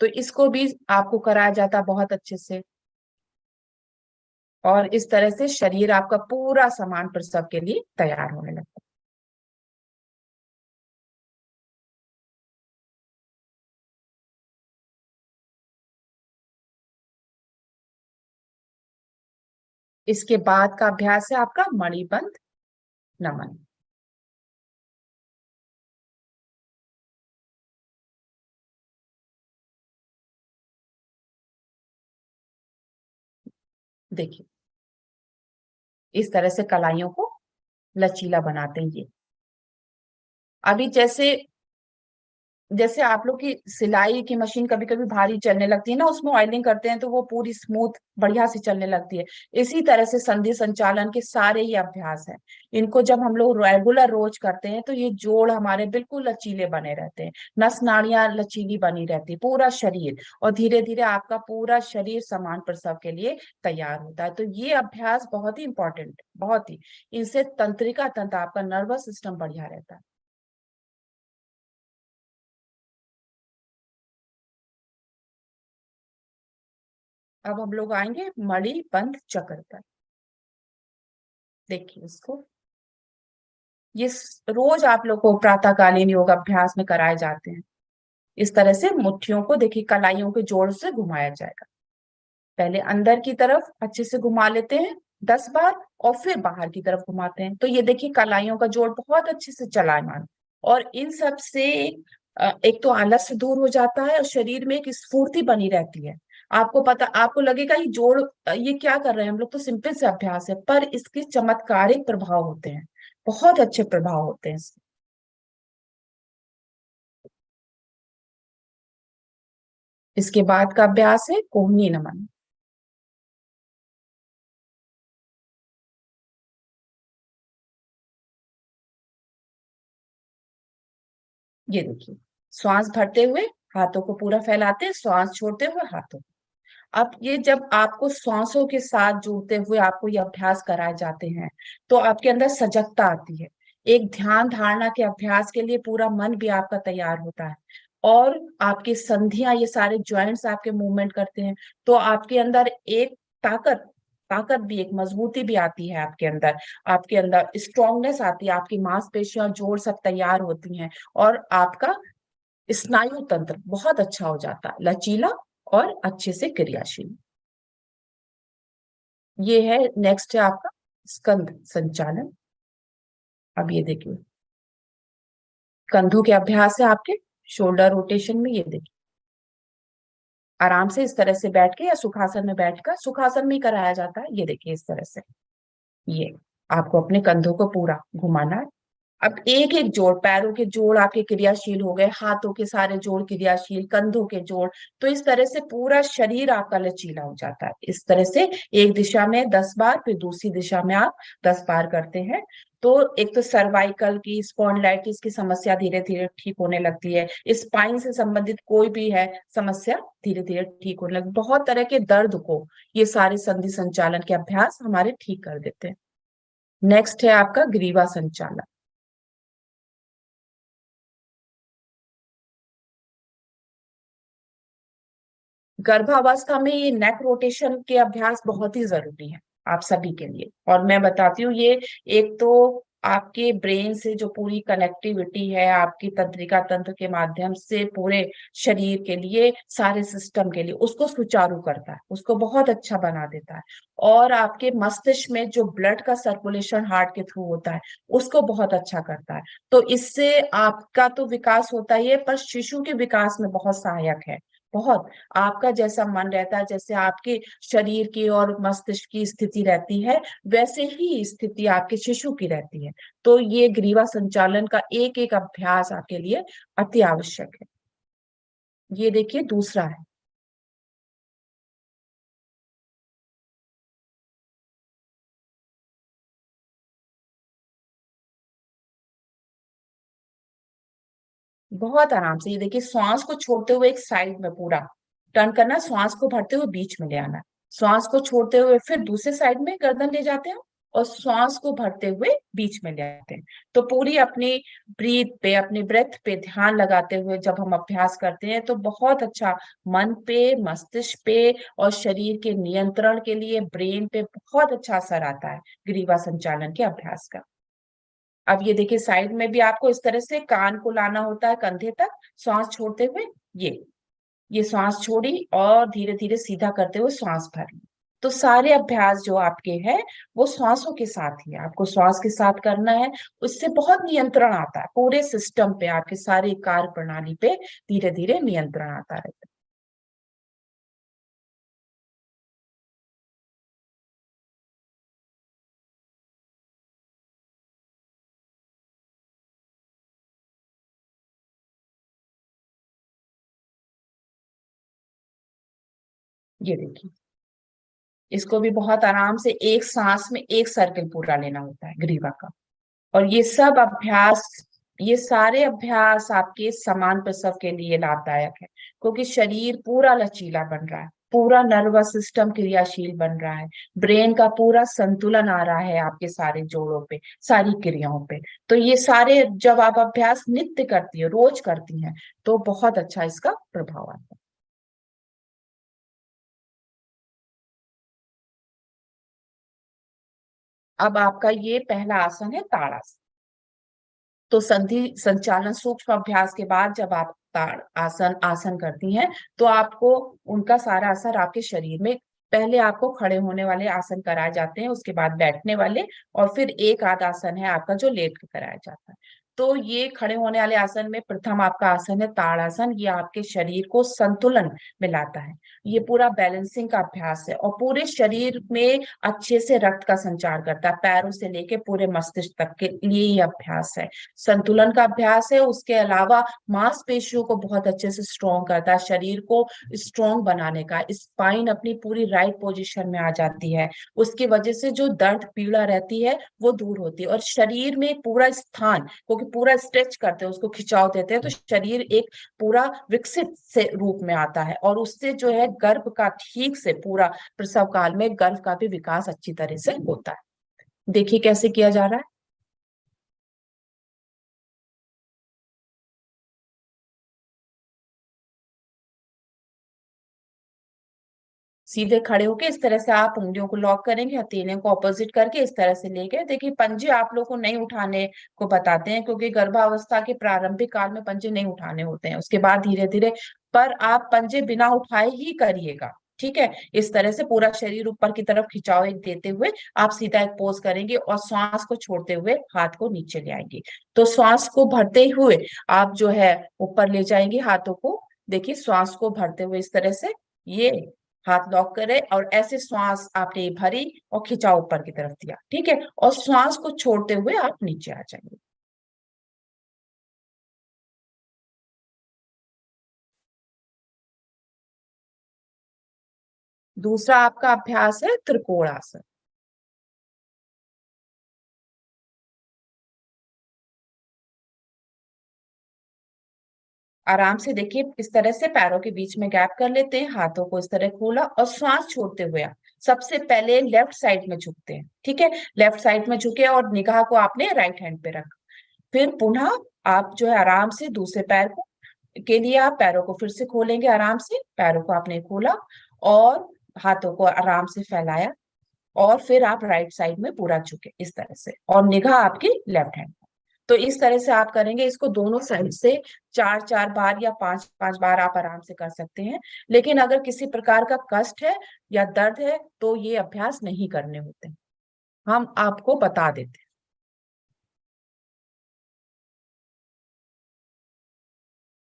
तो इसको भी आपको कराया जाता है बहुत अच्छे से और इस तरह से शरीर आपका पूरा समान प्रसव के लिए तैयार होने लगता है। इसके बाद का अभ्यास है आपका मणिबंध नमन। देखिए, इस तरह से कलाइयों को लचीला बनाते हैं ये। अभी जैसे जैसे आप लोग की सिलाई की मशीन कभी कभी भारी चलने लगती है ना, उसमें ऑयलिंग करते हैं तो वो पूरी स्मूथ बढ़िया से चलने लगती है। इसी तरह से संधि संचालन के सारे ही अभ्यास हैं। इनको जब हम लोग रेगुलर रोज करते हैं तो ये जोड़ हमारे बिल्कुल लचीले बने रहते हैं, नस नाड़ियां लचीली बनी रहती है, पूरा शरीर, और धीरे धीरे आपका पूरा शरीर समान प्रसव के लिए तैयार होता है। तो ये अभ्यास बहुत ही इंपॉर्टेंट, बहुत ही, इनसे तंत्रिका तंत्र आपका नर्वस सिस्टम बढ़िया रहता है। अब हम लोग आएंगे मणि बंध चक्र पर। देखिए इसको, ये रोज आप लोग को प्रातःकालीन योग अभ्यास में कराए जाते हैं। इस तरह से मुट्ठियों को देखिए कलाइयों के जोड़ से घुमाया जाएगा। पहले अंदर की तरफ अच्छे से घुमा लेते हैं 10 बार और फिर बाहर की तरफ घुमाते हैं। तो ये देखिए कलाइयों का जोड़ बहुत अच्छे से चलायमान, और इन सब से एक तो आलस दूर हो जाता है और शरीर में एक स्फूर्ति बनी रहती है। आपको पता, आपको लगेगा ये जोड़ ये क्या कर रहे हैं हम लोग, तो सिंपल से अभ्यास है, पर इसके चमत्कारिक प्रभाव होते हैं, बहुत अच्छे प्रभाव होते हैं इसके। इसके बाद का अभ्यास है कोहनी नमन। ये देखिए, श्वास भरते हुए हाथों को पूरा फैलाते हैं, श्वास छोड़ते हुए हाथों। अब ये जब आपको श्वासों के साथ जुड़ते हुए आपको ये अभ्यास कराए जाते हैं तो आपके अंदर सजगता आती है। एक ध्यान धारणा के अभ्यास के लिए पूरा मन भी आपका तैयार होता है और आपकी संधियां, ये सारे जॉइंट्स आपके मूवमेंट करते हैं, तो आपके अंदर एक ताकत ताकत भी, एक मजबूती भी आती है आपके अंदर, आपके अंदर स्ट्रांगनेस आती है, आपकी मांसपेशियां जोड़ सब तैयार होती हैं और आपका स्नायु तंत्र बहुत अच्छा हो जाता है, लचीला और अच्छे से क्रियाशील। ये है, नेक्स्ट है आपका स्कंद संचालन। अब ये देखिए, कंधों के अभ्यास है आपके शोल्डर रोटेशन में। ये देखिए, आराम से इस तरह से बैठ के या सुखासन में बैठकर, सुखासन में ही कराया जाता है। ये देखिए इस तरह से, ये आपको अपने कंधों को पूरा घुमाना है। अब एक एक जोड़, पैरों के जोड़ आपके क्रियाशील हो गए, हाथों के सारे जोड़ क्रियाशील, कंधों के जोड़, तो इस तरह से पूरा शरीर आपका लचीला हो जाता है। इस तरह से एक दिशा में 10 बार, फिर दूसरी दिशा में आप 10 बार करते हैं, तो एक तो सर्वाइकल की, स्पॉन्डिलाइटिस की समस्या धीरे धीरे ठीक होने लगती है, स्पाइन से संबंधित कोई भी है समस्या धीरे धीरे ठीक होने लगती, बहुत तरह के दर्द को ये सारे संधि संचालन के अभ्यास हमारे ठीक कर देते हैं। नेक्स्ट है आपका ग्रीवा संचालन। गर्भावस्था में ये नेक रोटेशन के अभ्यास बहुत ही जरूरी है आप सभी के लिए, और मैं बताती हूँ ये एक तो आपके ब्रेन से जो पूरी कनेक्टिविटी है आपकी तंत्रिका तंत्र के माध्यम से पूरे शरीर के लिए, सारे सिस्टम के लिए, उसको सुचारू करता है, उसको बहुत अच्छा बना देता है। और आपके मस्तिष्क में जो ब्लड का सर्कुलेशन हार्ट के थ्रू होता है उसको बहुत अच्छा करता है। तो इससे आपका तो विकास होता ही है, पर शिशु के विकास में बहुत सहायक है। बहुत, आपका जैसा मन रहता है, जैसे आपके शरीर की और मस्तिष्क की स्थिति रहती है, वैसे ही स्थिति आपके शिशु की रहती है। तो ये ग्रीवा संचालन का एक एक अभ्यास आपके लिए अति आवश्यक है। ये देखिए दूसरा है। बहुत आराम से, ये देखिए श्वास को छोड़ते हुए एक साइड में पूरा टर्न करना, श्वास को भरते हुए बीच में ले आना, श्वास को छोड़ते हुए फिर दूसरे साइड में गर्दन ले जाते हैं, और श्वास को भरते हुए बीच में ले आते हैं। तो पूरी अपनी ब्रीथ पे, अपनी ब्रेथ पे ध्यान लगाते हुए जब हम अभ्यास करते हैं तो बहुत अच्छा मन पे, मस्तिष्क पे और शरीर के नियंत्रण के लिए ब्रेन पे बहुत अच्छा असर आता है ग्रीवा संचालन के अभ्यास का। अब ये देखिए साइड में भी आपको इस तरह से कान को लाना होता है कंधे तक, श्वास छोड़ते हुए, ये श्वास छोड़ी और धीरे धीरे सीधा करते हुए श्वास भरी। तो सारे अभ्यास जो आपके हैं वो श्वासों के साथ ही है, आपको श्वास के साथ करना है। उससे बहुत नियंत्रण आता है पूरे सिस्टम पे, आपके सारे कार्य प्रणाली पे धीरे धीरे नियंत्रण आता रहता है। ये देखिए, इसको भी बहुत आराम से एक सांस में एक सर्कल पूरा लेना होता है ग्रीवा का। और ये सब अभ्यास, ये सारे अभ्यास आपके समान प्रसव के लिए लाभदायक है, क्योंकि शरीर पूरा लचीला बन रहा है, पूरा नर्वस सिस्टम क्रियाशील बन रहा है, ब्रेन का पूरा संतुलन आ रहा है आपके सारे जोड़ों पे, सारी क्रियाओं पे। तो ये सारे जब आप अभ्यास नित्य करती है, रोज करती हैं, तो बहुत अच्छा इसका प्रभाव आता है। अब आपका ये पहला आसन है ताड़ासन। तो संधि संचालन सूक्ष्म अभ्यास के बाद जब आप ताड़ आसन आसन करती हैं तो आपको उनका सारा असर आपके शरीर में, पहले आपको खड़े होने वाले आसन कराए जाते हैं, उसके बाद बैठने वाले, और फिर एक आध आसन है आपका जो लेट के कराया जाता है। तो ये खड़े होने वाले आसन में प्रथम आपका आसन है ताड़ासन। ये आपके शरीर को संतुलन में लाता है, ये पूरा बैलेंसिंग का अभ्यास है, और पूरे शरीर में अच्छे से रक्त का संचार करता है, पैरों से लेके पूरे मस्तिष्क तक के लिए ये अभ्यास है। संतुलन का अभ्यास है, उसके अलावा मांसपेशियों को बहुत अच्छे से स्ट्रॉन्ग करता है, शरीर को स्ट्रॉन्ग बनाने का, स्पाइन अपनी पूरी राइट पोजीशन में आ जाती है, उसकी वजह से जो दर्द पीड़ा रहती है वो दूर होती है, और शरीर में पूरा स्थान, क्योंकि पूरा स्ट्रेच करते हैं, उसको खिंचाव देते हैं, तो शरीर एक पूरा विकसित से रूप में आता है, और उससे जो है गर्भ का ठीक से पूरा प्रसव काल में गर्भ का भी विकास अच्छी तरह से होता है। देखिए कैसे किया जा रहा है। सीधे खड़े होके इस तरह से आप उंगलियों को लॉक करेंगे, हथेलियों को ऑपोजिट करके इस तरह से लेके, देखिए पंजे आप लोग को नहीं उठाने को बताते हैं, क्योंकि गर्भावस्था के प्रारंभिक काल में पंजे नहीं उठाने होते हैं, उसके बाद धीरे धीरे, पर आप पंजे बिना उठाए ही करिएगा। ठीक है, इस तरह से पूरा शरीर ऊपर की तरफ खिंचाव एक देते हुए आप सीधा एक पोज करेंगे, और श्वास को छोड़ते हुए हाथ को नीचे ले आएंगे। तो श्वास को भरते हुए आप जो है ऊपर ले जाएंगे हाथों को, देखिए श्वास को भरते हुए इस तरह से, ये हाथ लॉक करें और ऐसे श्वास आपने भरी और खिंचाव ऊपर की तरफ दिया, ठीक है, और श्वास को छोड़ते हुए आप नीचे आ जाएंगे। दूसरा आपका अभ्यास है त्रिकोणासन। आराम से देखिए, इस तरह से पैरों के बीच में गैप कर लेते हैं, हाथों को इस तरह खोला और श्वास छोड़ते हुए आप सबसे पहले लेफ्ट साइड में झुकते हैं। ठीक है, लेफ्ट साइड में झुके और निगाह को आपने राइट हैंड पे रखा। फिर पुनः आप जो है आराम से दूसरे पैर को के लिए आप पैरों को फिर से खोलेंगे। आराम से पैरों को आपने खोला और हाथों को आराम से फैलाया और फिर आप राइट साइड में पूरा झुके इस तरह से, और निगाह आपकी लेफ्ट हैंड। तो इस तरह से आप करेंगे इसको दोनों साइड से 4-4 बार या 5-5 बार आप आराम से कर सकते हैं। लेकिन अगर किसी प्रकार का कष्ट है या दर्द है तो ये अभ्यास नहीं करने होते, हम आपको बता देते हैं।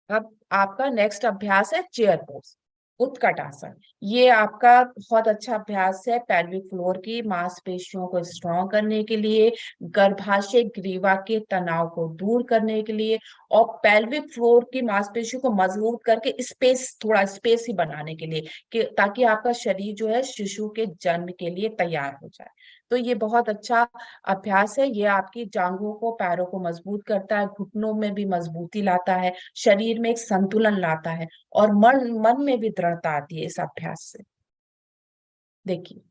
अब आपका नेक्स्ट अभ्यास है चेयर पोज, उत्कट आसन। ये आपका बहुत अच्छा अभ्यास है पेल्विक फ्लोर की मांसपेशियों को स्ट्रॉन्ग करने के लिए, गर्भाशय ग्रीवा के तनाव को दूर करने के लिए, और पेल्विक फ्लोर की मांसपेशियों को मजबूत करके स्पेस, थोड़ा स्पेस ही बनाने के लिए, कि ताकि आपका शरीर जो है शिशु के जन्म के लिए तैयार हो जाए। तो ये बहुत अच्छा अभ्यास है, ये आपकी जांघों को, पैरों को मजबूत करता है, घुटनों में भी मजबूती लाता है, शरीर में एक संतुलन लाता है, और मन मन में भी दृढ़ता आती है इस अभ्यास से। देखिए,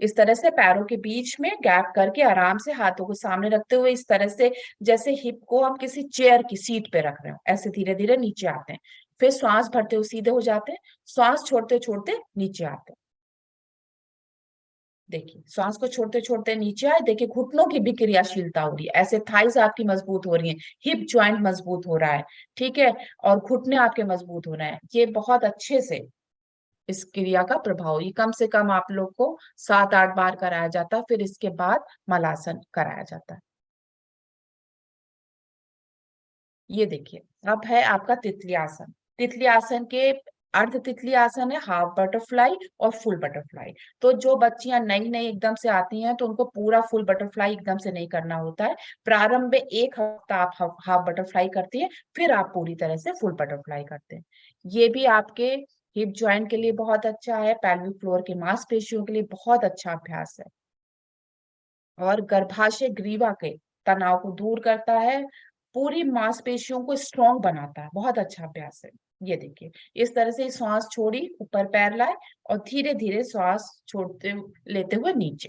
इस तरह से पैरों के बीच में गैप करके आराम से हाथों को सामने रखते हुए इस तरह से, जैसे हिप को हम किसी चेयर की सीट पे रख रहे हो, ऐसे धीरे धीरे नीचे आते हैं। फिर श्वास भरते हुए सीधे हो जाते हैं, श्वास छोड़ते छोड़ते नीचे आते हैं। देखिए, श्वास को छोड़ते छोड़ते नीचे आए, देखिए घुटनों की भी क्रियाशीलता हो रही है, ऐसे थाइज आपकी मजबूत हो रही है, हिप जॉइंट मजबूत हो रहा है। ठीक है, और घुटने आपके मजबूत हो रहे हैं। ये बहुत अच्छे से इस क्रिया का प्रभाव, ये कम से कम आप लोग को 7-8 बार कराया जाता है, फिर इसके बाद मलासन कराया जाता है। ये देखिए, अब है आपका तितली आसन। तितली आसन के अर्ध तितली आसन है, हाफ बटरफ्लाई और फुल बटरफ्लाई। तो जो बच्चियां नई नई एकदम से आती हैं तो उनको पूरा फुल बटरफ्लाई एकदम से नहीं करना होता है। प्रारंभ में 1 हफ्ता आप हाफ बटरफ्लाई करती है, फिर आप पूरी तरह से फुल बटरफ्लाई करते हैं। ये भी आपके हिप जॉइंट के लिए बहुत अच्छा है, पेल्विक फ्लोर के मांसपेशियों के लिए बहुत अच्छा अभ्यास है, और गर्भाशय ग्रीवा के तनाव को दूर करता है, पूरी मांसपेशियों को स्ट्रांग बनाता है। बहुत अच्छा अभ्यास है। ये देखिए, इस तरह से श्वास छोड़ी, ऊपर पैर लाए और धीरे धीरे श्वास छोड़ते लेते हुए नीचे,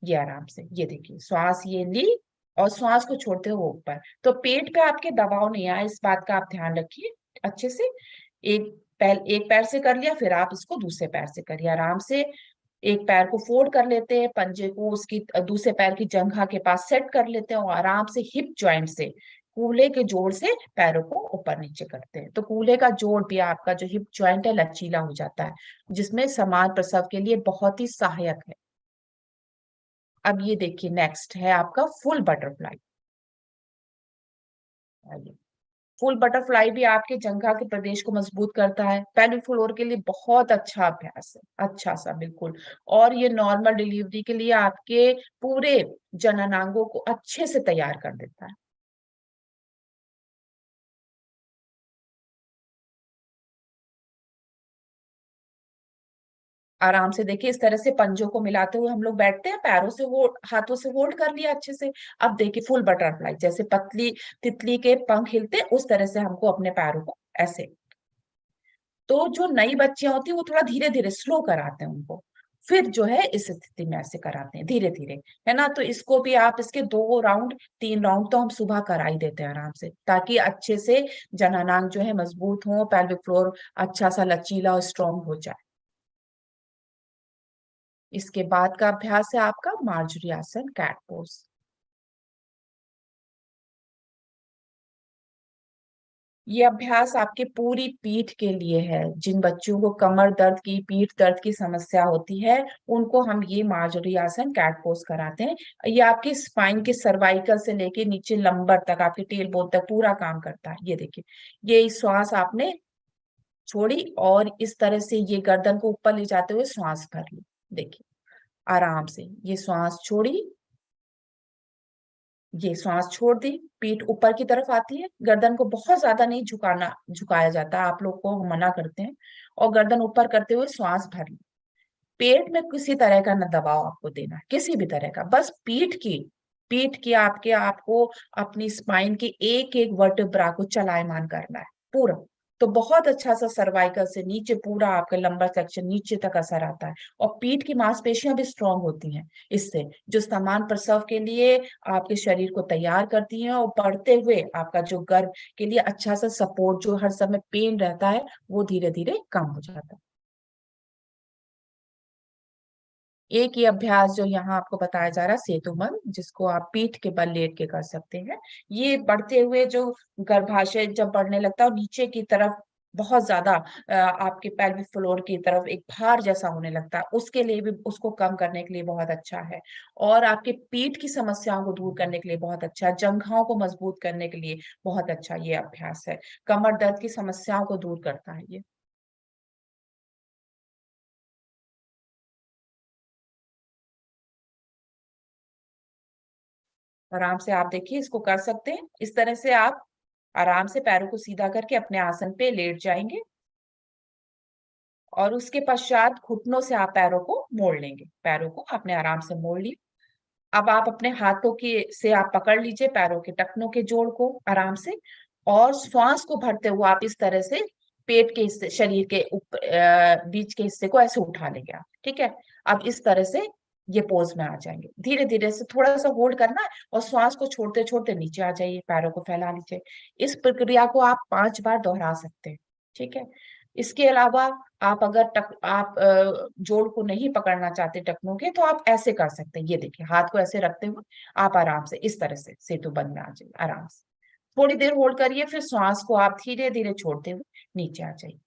ये आराम से, ये देखिए श्वास ये ली और श्वास को छोड़ते हुए ऊपर। तो पेट पे आपके दबाव नहीं आए, इस बात का आप ध्यान रखिए अच्छे से। एक पैर से कर लिया, फिर आप इसको दूसरे पैर से करिए आराम से। एक पैर को फोल्ड कर लेते हैं, पंजे को उसकी दूसरे पैर की जंघा के पास सेट कर लेते हैं, और आराम से हिप जॉइंट से, कूल्हे के जोड़ से पैरों को ऊपर नीचे करते हैं। तो कूल्हे का जोड़ भी आपका जो हिप जॉइंट है लचीला हो जाता है, जिसमें समान प्रसव के लिए बहुत ही सहायक है। अब ये देखिए, नेक्स्ट है आपका फुल बटरफ्लाई। फुल बटरफ्लाई भी आपके जंघा के प्रदेश को मजबूत करता है, पेल्विक फ्लोर के लिए बहुत अच्छा अभ्यास है, अच्छा सा बिल्कुल। और ये नॉर्मल डिलीवरी के लिए आपके पूरे जननांगों को अच्छे से तैयार कर देता है। आराम से देखिए, इस तरह से पंजों को मिलाते हुए हम लोग बैठते हैं, पैरों से वो हाथों से होल्ड कर लिया अच्छे से। अब देखिए फुल बटरफ्लाई, जैसे पतली तितली के पंख हिलते हैं, उस तरह से हमको अपने पैरों को ऐसे। तो जो नई बच्चियां होती है वो थोड़ा धीरे धीरे स्लो कराते हैं उनको, फिर जो है इस स्थिति में ऐसे कराते हैं धीरे धीरे, है ना। तो इसको भी आप इसके 2 राउंड 3 राउंड तो हम सुबह करा ही देते हैं आराम से, ताकि अच्छे से जननांग जो है मजबूत हो, पेल्विक फ्लोर अच्छा सा लचीला और स्ट्रांग हो जाए। इसके बाद का अभ्यास है आपका मार्जरी आसन, कैट पोज। ये अभ्यास आपके पूरी पीठ के लिए है, जिन बच्चों को कमर दर्द की, पीठ दर्द की समस्या होती है, उनको हम ये मार्जरी आसन, कैट पोज कराते हैं। ये आपकी स्पाइन के सर्वाइकल से लेके नीचे लंबर तक, आपके टेल बोन तक पूरा काम करता है। ये देखिए, ये श्वास आपने छोड़ी और इस तरह से ये गर्दन को ऊपर ले जाते हुए श्वास भर ली। देखिए, आराम से ये श्वास छोड़ी ये सांस छोड़ दी, पीठ ऊपर की तरफ आती है, गर्दन को बहुत ज्यादा नहीं झुकाया जाता, आप लोग को हम मना करते हैं। और गर्दन ऊपर करते हुए श्वास भर ली। पेट में किसी तरह का न दबाव आपको देना है, किसी भी तरह का, बस पीठ की आपके आपको अपनी स्पाइन की एक एक वर्टेब्रा को चलायमान करना है पूरा। तो बहुत अच्छा सा सर्वाइकल से नीचे पूरा आपका लंबा सेक्शन नीचे तक असर आता है। और पीठ की मांसपेशियां भी स्ट्रांग होती हैं इससे, जो समान प्रसव के लिए आपके शरीर को तैयार करती हैं, और बढ़ते हुए आपका जो गर्भ के लिए अच्छा सा सपोर्ट, जो हर समय पेन रहता है, वो धीरे धीरे कम हो जाता है। एक ही अभ्यास जो यहाँ आपको बताया जा रहा है सेतुबंध, जिसको आप पीठ के बल लेट के कर सकते हैं। ये बढ़ते हुए जो गर्भाशय जब बढ़ने लगता है और नीचे की तरफ बहुत ज्यादा आपके पेल्विक फ्लोर की तरफ एक भार जैसा होने लगता है, उसके लिए भी, उसको कम करने के लिए बहुत अच्छा है। और आपके पीठ की समस्याओं को दूर करने के लिए बहुत अच्छा है, जंघाओं को मजबूत करने के लिए बहुत अच्छा ये अभ्यास है। कमर दर्द की समस्याओं को दूर करता है ये। आराम से आप देखिए, इसको कर सकते हैं। इस तरह से आप आराम से पैरों को सीधा करके अपने आसन पे लेट जाएंगे, और उसके पश्चात घुटनों से आप पैरों को मोड़ लेंगे, पैरों को आपने आराम से मोड़ ली। अब आप अपने हाथों की से आप पकड़ लीजिए पैरों के टखनों के जोड़ को आराम से, और श्वास को भरते हुए आप इस तरह से पेट के हिस्से, शरीर के बीच के हिस्से को ऐसे उठा लेंगे आप, ठीक है। अब इस तरह से ये पोज में आ जाएंगे, धीरे धीरे से थोड़ा सा होल्ड करना है, और श्वास को छोड़ते छोड़ते नीचे आ जाइए, पैरों को फैला लीजिए। इस प्रक्रिया को आप 5 बार दोहरा सकते हैं, ठीक है। इसके अलावा आप अगर जोड़ को नहीं पकड़ना चाहते टखनों के, तो आप ऐसे कर सकते हैं। ये देखिए, हाथ को ऐसे रखते हुए आप आराम से इस तरह से सेतु बंद में आ जाइए आराम से। थोड़ी देर होल्ड करिए, फिर श्वास को आप धीरे धीरे छोड़ते हुए नीचे आ जाइए।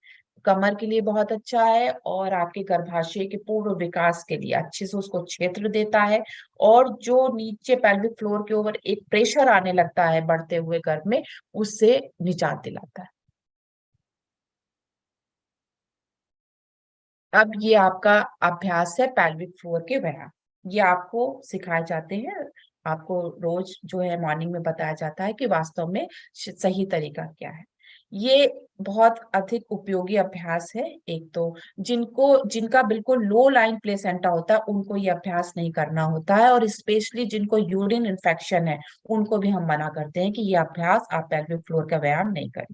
कमर के लिए बहुत अच्छा है, और आपके गर्भाशय के पूर्ण विकास के लिए अच्छे से उसको क्षेत्र देता है। और जो नीचे पेल्विक फ्लोर के ऊपर एक प्रेशर आने लगता है बढ़ते हुए गर्भ में, उससे निजात दिलाता है। अब ये आपका अभ्यास है पेल्विक फ्लोर के व्यायाम। ये आपको सिखाए जाते हैं, आपको रोज जो है मॉर्निंग में बताया जाता है कि वास्तव में सही तरीका क्या है। ये बहुत अधिक उपयोगी अभ्यास है। एक तो जिनका बिल्कुल लो लाइन प्लेसेंटा होता है, उनको ये अभ्यास नहीं करना होता है, और स्पेशली जिनको यूरिन इन्फेक्शन है, उनको भी हम मना करते हैं कि ये अभ्यास आप पेल्विक फ्लोर का व्यायाम नहीं करें।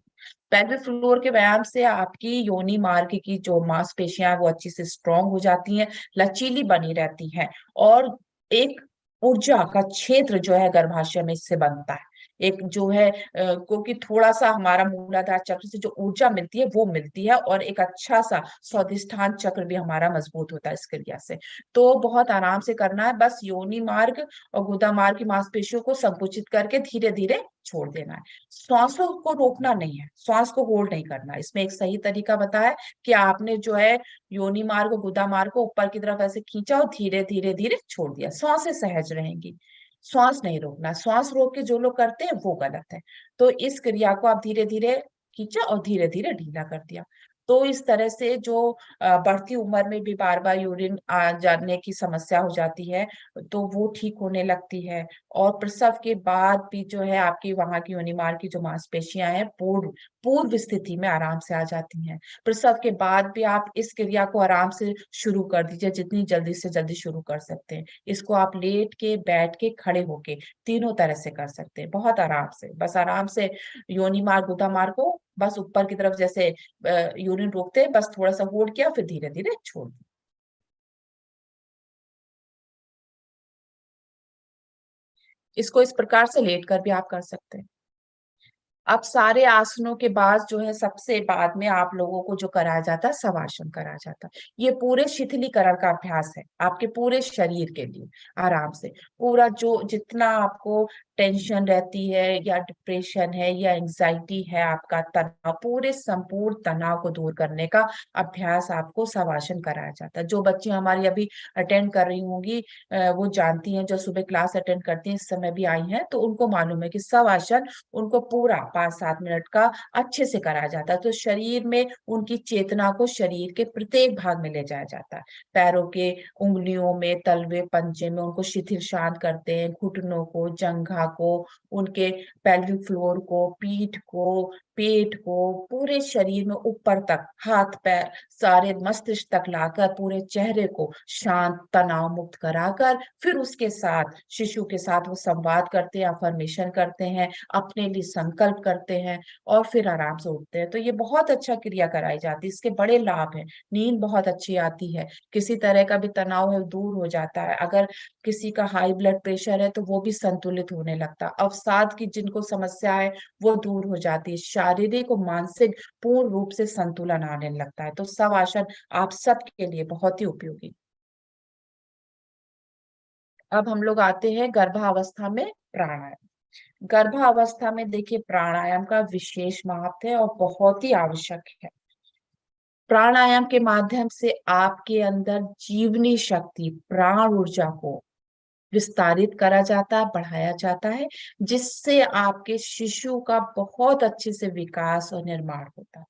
पेल्विक फ्लोर के व्यायाम से आपकी योनि मार्ग की जो मांसपेशियां हैं, वो अच्छी से स्ट्रांग हो जाती हैं, लचीली बनी रहती हैं, और एक ऊर्जा का क्षेत्र जो है गर्भाशय में इससे बनता है। एक जो है क्योंकि थोड़ा सा हमारा मूलाधार चक्र से जो ऊर्जा मिलती है वो मिलती है, और एक अच्छा सा स्वादिष्ठान चक्र भी हमारा मजबूत होता है इस क्रिया से। तो बहुत आराम से करना है, बस योनि मार्ग और गुदा मार्ग की मांसपेशियों को संकुचित करके धीरे धीरे छोड़ देना है। श्वासों को रोकना नहीं है, श्वास को होल्ड नहीं करना। इसमें एक सही तरीका बताया है कि आपने जो है योनि मार्ग और गुदा मार्ग को ऊपर की तरफ ऐसे खींचा और धीरे धीरे धीरे छोड़ दिया, श्वासें सहज रहेंगी। श्वास नहीं रोकना, श्वास रोक के जो लोग करते हैं वो गलत है। तो इस क्रिया को आप धीरे धीरे खींचा और धीरे धीरे ढीला कर दिया। तो इस तरह से जो बढ़ती उम्र में भी बार बार यूरिन आ जाने की समस्या हो जाती है, तो वो ठीक होने लगती है। और प्रसव के बाद भी जो है आपकी वहां की योनि मार्ग की जो मांसपेशियां हैं, पूर्व पूर्व स्थिति में आराम से आ जाती हैं। प्रसव के बाद भी आप इस क्रिया को आराम से शुरू कर दीजिए, जितनी जल्दी से जल्दी शुरू कर सकते हैं। इसको आप लेट के, बैठ के, खड़े होके, तीनों तरह से कर सकते हैं, बहुत आराम से। बस आराम से योनि मार्ग, गुदा मार्ग को बस ऊपर की तरफ जैसे यूरिन रोकते हैं, बस थोड़ा सा होल्ड किया, फिर धीरे धीरे छोड़ दिया। इसको इस प्रकार से लेट कर भी आप कर सकते हैं। अब सारे आसनों के बाद जो है, सबसे बाद में आप लोगों को जो कराया जाता है, शवासन कराया जाता है। ये पूरे शिथिलीकरण का अभ्यास है आपके पूरे शरीर के लिए। आराम से पूरा जो जितना आपको टेंशन रहती है, या डिप्रेशन है, या एंजाइटी है, आपका तनाव, पूरे संपूर्ण तनाव को दूर करने का अभ्यास आपको शवासन कराया जाता है। जो बच्चे हमारी अभी अटेंड कर रही होंगी, वो जानती हैं, जो सुबह क्लास अटेंड करती हैं, इस समय भी आई हैं, तो उनको मालूम है कि शवासन उनको पूरा 5-7 मिनट का अच्छे से कराया जाता है। तो शरीर में उनकी चेतना को शरीर के प्रत्येक भाग में ले जाया जाता है। पैरों के उंगलियों में, तलवे, पंजे में उनको शिथिल शांत करते हैं, घुटनों को, जंघा त्वचा को, उनके पेल्विक फ्लोर को, पीठ को, पेट को, पूरे शरीर में ऊपर तक, हाथ पैर सारे मस्तिष्क तक लाकर पूरे चेहरे को शांत, तनाव मुक्त कराकर फिर उसके साथ शिशु के साथ वो संवाद करते हैं, अफर्मेशन करते हैं, अपने लिए संकल्प करते हैं और फिर आराम से उठते हैं। तो ये बहुत अच्छा क्रिया कराई जाती है, इसके बड़े लाभ हैं। नींद बहुत अच्छी आती है, किसी तरह का भी तनाव है दूर हो जाता है। अगर किसी का हाई ब्लड प्रेशर है तो वो भी संतुलित होने लगता है। अवसाद की जिनको समस्या है वो दूर हो जाती है, शारीरिक और मानसिक पूर्ण रूप से संतुलन आने लगता है। तो सब आसन आप सबके लिए बहुत ही उपयोगी। अब हम लोग आते हैं गर्भावस्था में प्राणायाम। गर्भावस्था में देखिए प्राणायाम का विशेष महत्व है और बहुत ही आवश्यक है। प्राणायाम के माध्यम से आपके अंदर जीवनी शक्ति, प्राण ऊर्जा को विस्तारित करा जाता है, बढ़ाया जाता है, जिससे आपके शिशु का बहुत अच्छे से विकास और निर्माण होता है।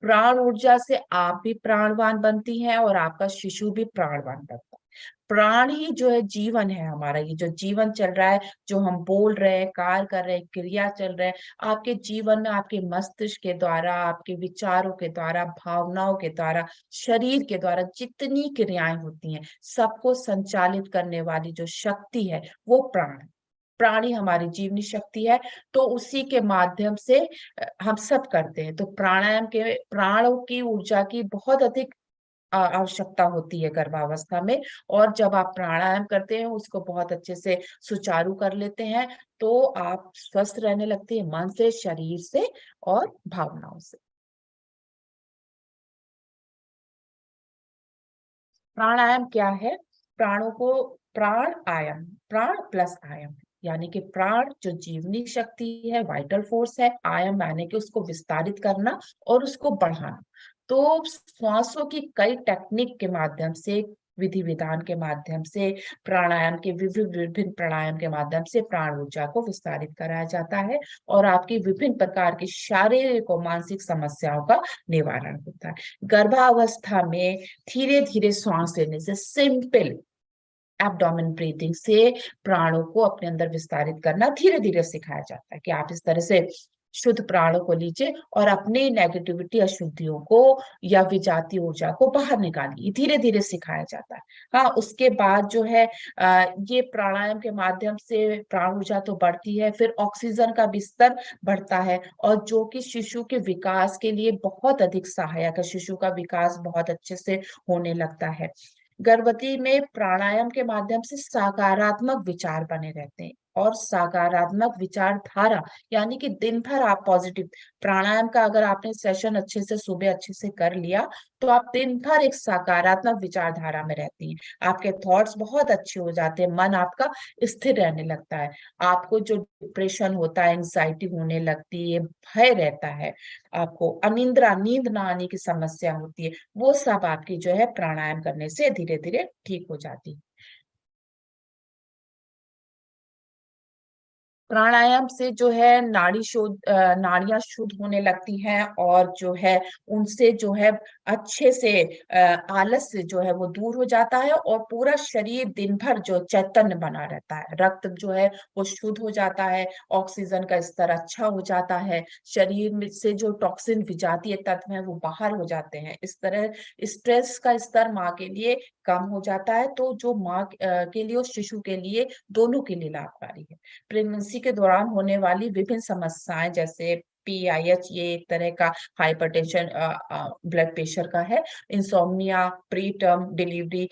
प्राण ऊर्जा से आप भी प्राणवान बनती हैं और आपका शिशु भी प्राणवान बनता है। प्राण ही जो है जीवन है हमारा, ये जो जीवन चल रहा है, जो हम बोल रहे हैं, कार्य कर रहे हैं, क्रिया चल रहे हैं, आपके जीवन में आपके मस्तिष्क के द्वारा, आपके विचारों के द्वारा, भावनाओं के द्वारा, शरीर के द्वारा जितनी क्रियाएं होती हैं, सबको संचालित करने वाली जो शक्ति है वो प्राण है। प्राण ही हमारी जीवनी शक्ति है। तो उसी के माध्यम से हम सब करते हैं। तो प्राणायाम के प्राणों की ऊर्जा की बहुत अधिक आवश्यकता होती है गर्भावस्था में। और जब आप प्राणायाम करते हैं, उसको बहुत अच्छे से सुचारू कर लेते हैं, तो आप स्वस्थ रहने लगते हैं, मन से, शरीर से और भावनाओं से। प्राणायाम क्या है? प्राणों को प्राण आयाम, प्राण प्लस आयाम, यानी कि प्राण जो जीवनी शक्ति है, वाइटल फोर्स है, आयाम यानी कि उसको विस्तारित करना और उसको बढ़ाना। तो श्वासों की कई टेक्निक के माध्यम से, विधि विधान के माध्यम से, प्राणायाम के विभिन्न विभिन्न प्राणायाम के माध्यम से प्राण ऊर्जा को विस्तारित कराया जाता है और आपकी विभिन्न प्रकार की शारीरिक और मानसिक समस्याओं का निवारण होता है। गर्भावस्था में धीरे धीरे श्वास लेने से, सिंपल एब्डोमेन ब्रीथिंग से प्राणों को अपने अंदर विस्तारित करना धीरे धीरे सिखाया जाता है कि आप इस तरह से शुद्ध प्राणों को लीजिए और अपनी नेगेटिविटी, अशुद्धियों को या विजातीय ऊर्जा को बाहर निकालिए। धीरे धीरे सिखाया जाता है। हाँ, उसके बाद जो है ये प्राणायाम के माध्यम से प्राण ऊर्जा तो बढ़ती है, फिर ऑक्सीजन का भी स्तर बढ़ता है और जो कि शिशु के विकास के लिए बहुत अधिक सहायक है। शिशु का विकास बहुत अच्छे से होने लगता है। गर्भवती में प्राणायाम के माध्यम से सकारात्मक विचार बने रहते हैं और सकारात्मक विचारधारा, यानी कि दिन भर आप पॉजिटिव, प्राणायाम का अगर आपने सेशन अच्छे से सुबह अच्छे से कर लिया तो आप दिन भर एक सकारात्मक विचारधारा में रहती हैं। आपके थॉट्स बहुत अच्छे हो जाते हैं, मन आपका स्थिर रहने लगता है। आपको जो डिप्रेशन होता है, एंग्जाइटी होने लगती है, भय रहता है, आपको अनिद्रा, नींद ना आने की समस्या होती है, वो सब आपकी जो है प्राणायाम करने से धीरे धीरे ठीक हो जाती है। प्राणायाम से जो है नाड़ियां शुद्ध होने लगती हैं और जो है उनसे जो है अच्छे से आलस से जो है वो दूर हो जाता है और पूरा शरीर दिन भर जो चैतन्य बना रहता है। रक्त जो है वो शुद्ध हो जाता है, ऑक्सीजन का स्तर अच्छा हो जाता है, शरीर में से जो टॉक्सिन, विजातीय तत्व हैं वो बाहर हो जाते हैं। इस तरह स्ट्रेस का स्तर माँ के लिए कम हो जाता है, तो जो माँ के लिए और शिशु के लिए, दोनों के लिए लाभकारी है। प्रेगनेंसी के दौरान होने वाली विभिन्न समस्याएं जैसे PIH, ये एक तरह का हाइपरटेंशन, ब्लड प्रेशर का है, इंसोम्निया, प्री टर्म डिलीवरी,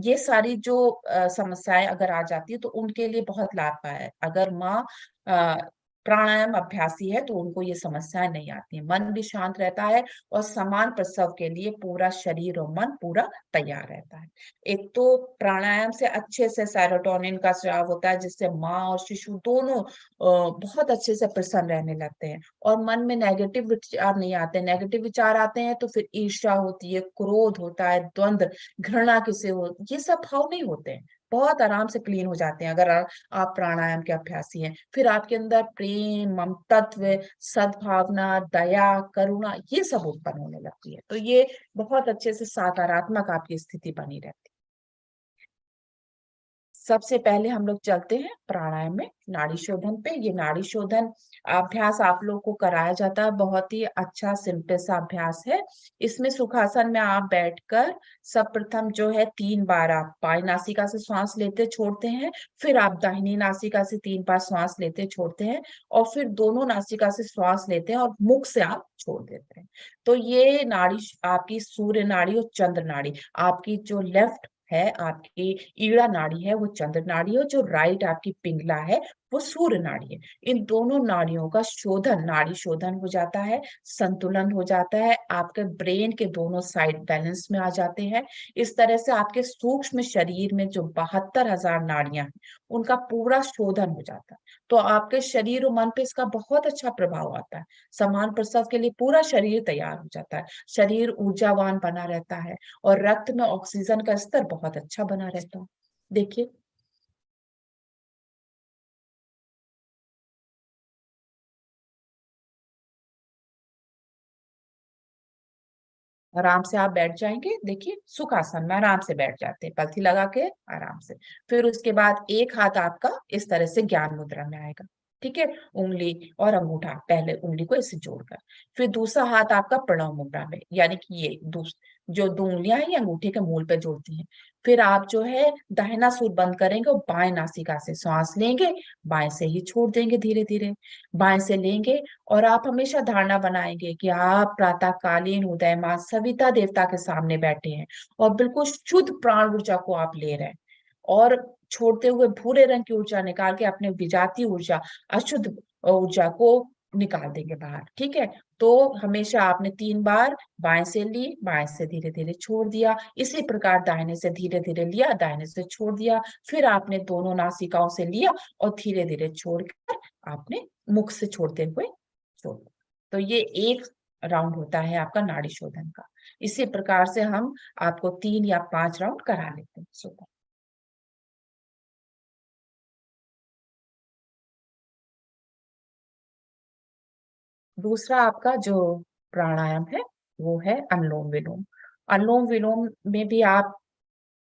ये सारी जो समस्याएं अगर आ जाती है तो उनके लिए बहुत लाभकारी है। अगर माँ अ, प्राणायाम अभ्यासी है तो उनको ये समस्याएं नहीं आती है, मन भी शांत रहता है और समान प्रसव के लिए पूरा शरीर और मन पूरा तैयार रहता है। एक तो प्राणायाम से अच्छे से सेरोटोनिन का स्राव होता है, जिससे माँ और शिशु दोनों बहुत अच्छे से प्रसन्न रहने लगते हैं और मन में नेगेटिव विचार नहीं आते। नेगेटिव विचार आते हैं तो फिर ईर्ष्या होती है, क्रोध होता है, द्वंद्व, घृणा किसे हो, ये सब भाव नहीं होते हैं, बहुत आराम से क्लीन हो जाते हैं अगर आप प्राणायाम के अभ्यासी हैं। फिर आपके अंदर प्रेम, ममतत्व, सद्भावना, दया, करुणा, ये सब उत्पन्न होने लगती है। तो ये बहुत अच्छे से सकारात्मक आपकी स्थिति बनी रहती है। सबसे पहले हम लोग चलते हैं प्राणायाम में, नाड़ी शोधन पे। ये नाड़ी शोधन अभ्यास आप लोग को कराया जाता है, बहुत ही अच्छा सिंपल सा अभ्यास है। इसमें सुखासन में आप बैठकर सर्वप्रथम जो है 3 बार आप बाई नासिका से श्वास लेते छोड़ते हैं, फिर आप दाहिनी नासिका से 3 बार श्वास लेते छोड़ते हैं, और फिर दोनों नासिका से श्वास लेते हैं और मुख से आप छोड़ देते हैं। तो ये नाड़ी आपकी सूर्य नाड़ी और चंद्र नाड़ी, आपकी जो लेफ्ट है, आपकी ईड़ा नाड़ी है वो चंद्र नाड़ी है, जो राइट आपकी पिंगला है वो सूर्य नाड़ी है। इन दोनों नाड़ियों का शोधन, नाड़ी शोधन हो जाता है, संतुलन हो जाता है, आपके ब्रेन के दोनों साइड बैलेंस में आ जाते हैं। इस तरह से आपके सूक्ष्म शरीर में जो 72,000 नाड़ियां हैं उनका पूरा शोधन हो जाता है। तो आपके शरीर और मन पे इसका बहुत अच्छा प्रभाव आता है। समान प्रसव के लिए पूरा शरीर तैयार हो जाता है, शरीर ऊर्जावान बना रहता है, और रक्त में ऑक्सीजन का स्तर बहुत अच्छा बना रहता है। देखिए, आराम से आप बैठ जाएंगे। देखिए, सुखासन में आराम से बैठ जाते हैं, पलथी लगा के आराम से। फिर उसके बाद एक हाथ आपका इस तरह से ज्ञान मुद्रा में आएगा, ठीक है, उंगली और अंगूठा, पहले उंगली को ऐसे जोड़कर। फिर दूसरा हाथ आपका प्रणव मुद्रा में, यानी कि ये जो दो उंगलियां हैं ये अंगूठे के मूल पे जोड़ती हैं। फिर आप जो है दाहिना सूर बंद करेंगे और बाएं नासिका से श्वास लेंगे, बाएं से ही छोड़ देंगे धीरे धीरे, बाएं से लेंगे। और आप हमेशा धारणा बनाएंगे कि आप प्रातःकालीन उदयमान सविता देवता के सामने बैठे हैं और बिल्कुल शुद्ध प्राण ऊर्जा को आप ले रहे हैं, और छोड़ते हुए भूरे रंग की ऊर्जा निकाल के अपने विजातीय ऊर्जा, अशुद्ध ऊर्जा को निकाल देंगे बाहर, ठीक है। तो हमेशा आपने 3 बार बाएं से ली, बाएं से धीरे धीरे छोड़ दिया, इसी प्रकार दाहिने से धीरे धीरे लिया, दाहिने से छोड़ दिया, फिर आपने दोनों नासिकाओं से लिया और धीरे धीरे छोड़कर आपने मुख से छोड़ते हुए छोड़। तो ये एक राउंड होता है आपका नाड़ी शोधन का। इसी प्रकार से हम आपको 3 या 5 राउंड करा लेते हैं सुबह। दूसरा आपका जो प्राणायाम है वो है अनुलोम विलोम। अनुलोम विलोम में भी आप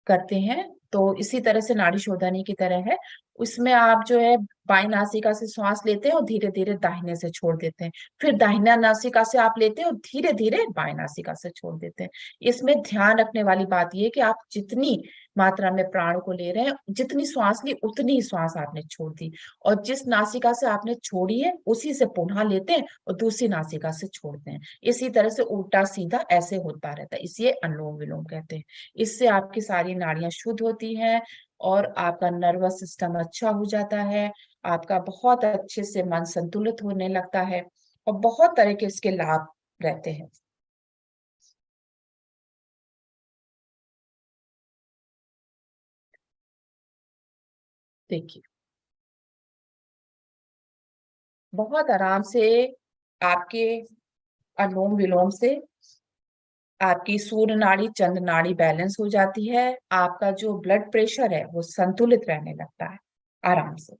करते हैं तो इसी तरह से नाड़ी शोधनी की तरह है। उसमें आप जो है बाईं नासिका से श्वास लेते हैं और धीरे धीरे दाहिने से छोड़ देते हैं, फिर दाहिना नासिका से आप लेते हैं और धीरे धीरे बाईं नासिका से छोड़ देते हैं। इसमें ध्यान रखने वाली बात यह है कि आप जितनी मात्रा में प्राण को ले रहे हैं, जितनी श्वास ली उतनी ही श्वास आपने छोड़ दी, और जिस नासिका से आपने छोड़ी है उसी से पुनः लेते हैं और दूसरी नासिका से छोड़ते हैं। इसी तरह से उल्टा सीधा ऐसे होता रहता है, इसे अनुलोम विलोम कहते हैं। इससे आपकी सारी नाड़ियां शुद्ध होती हैं और आपका नर्वस सिस्टम अच्छा हो जाता है, आपका बहुत अच्छे से मन संतुलित होने लगता है, और बहुत तरह के इसके लाभ रहते हैं। देखिए, बहुत आराम से आपके अनुलोम विलोम से आपकी सूर्य नाड़ी चंद्र नाड़ी बैलेंस हो जाती है, आपका जो ब्लड प्रेशर है वो संतुलित रहने लगता है आराम से।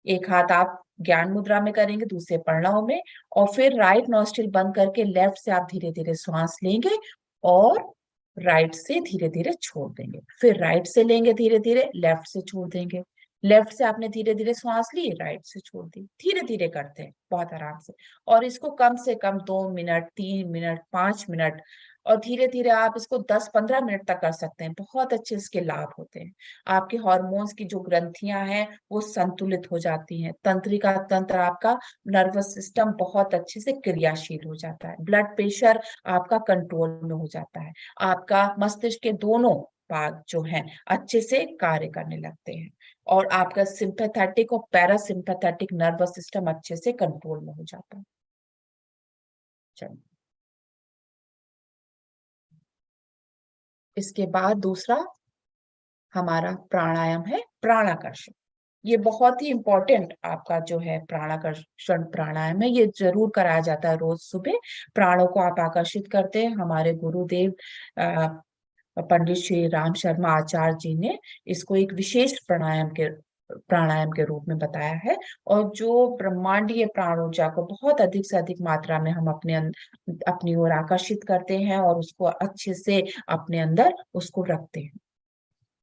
एक हाथ आप ज्ञान मुद्रा में करेंगे, दूसरे प्रणव में, और फिर राइट नॉस्ट्रिल बंद करके लेफ्ट से आप धीरे धीरे श्वास लेंगे और राइट से धीरे धीरे छोड़ देंगे, फिर राइट से लेंगे धीरे धीरे, लेफ्ट से छोड़ देंगे। लेफ्ट से आपने धीरे धीरे श्वास ली, राइट से छोड़ दी, धीरे धीरे करते हैं बहुत आराम से। और इसको कम से कम 2 मिनट, 3 मिनट, 5 मिनट, और धीरे धीरे आप इसको 10-15 मिनट तक कर सकते हैं। बहुत अच्छे इसके लाभ होते हैं। आपके हार्मोन्स की जो ग्रंथियां हैं वो संतुलित हो जाती हैं, तंत्रिका तंत्र आपका, नर्वस सिस्टम बहुत अच्छे से क्रियाशील हो जाता है, ब्लड प्रेशर आपका कंट्रोल में हो जाता है, आपका मस्तिष्क के दोनों भाग जो हैं अच्छे से कार्य करने लगते हैं, और आपका सिंपैथेटिक और पैरासिम्पैथेटिक नर्वस सिस्टम अच्छे से कंट्रोल में हो जाता है। चलिए, इसके बाद दूसरा हमारा प्राणायाम है प्राणाकर्षण। ये बहुत ही इंपॉर्टेंट आपका जो है प्राणाकर्षण प्राणायाम है, ये जरूर कराया जाता है रोज सुबह। प्राणों को आप आकर्षित करते हैं। हमारे गुरुदेव अ, पंडित श्री राम शर्मा आचार्य जी ने इसको एक विशेष प्राणायाम के रूप में बताया है, और जो ब्रह्मांडीय प्राण ऊर्जा को बहुत अधिक से अधिक मात्रा में हम अपनी ओर आकर्षित करते हैं और उसको अच्छे से अपने अंदर उसको रखते हैं।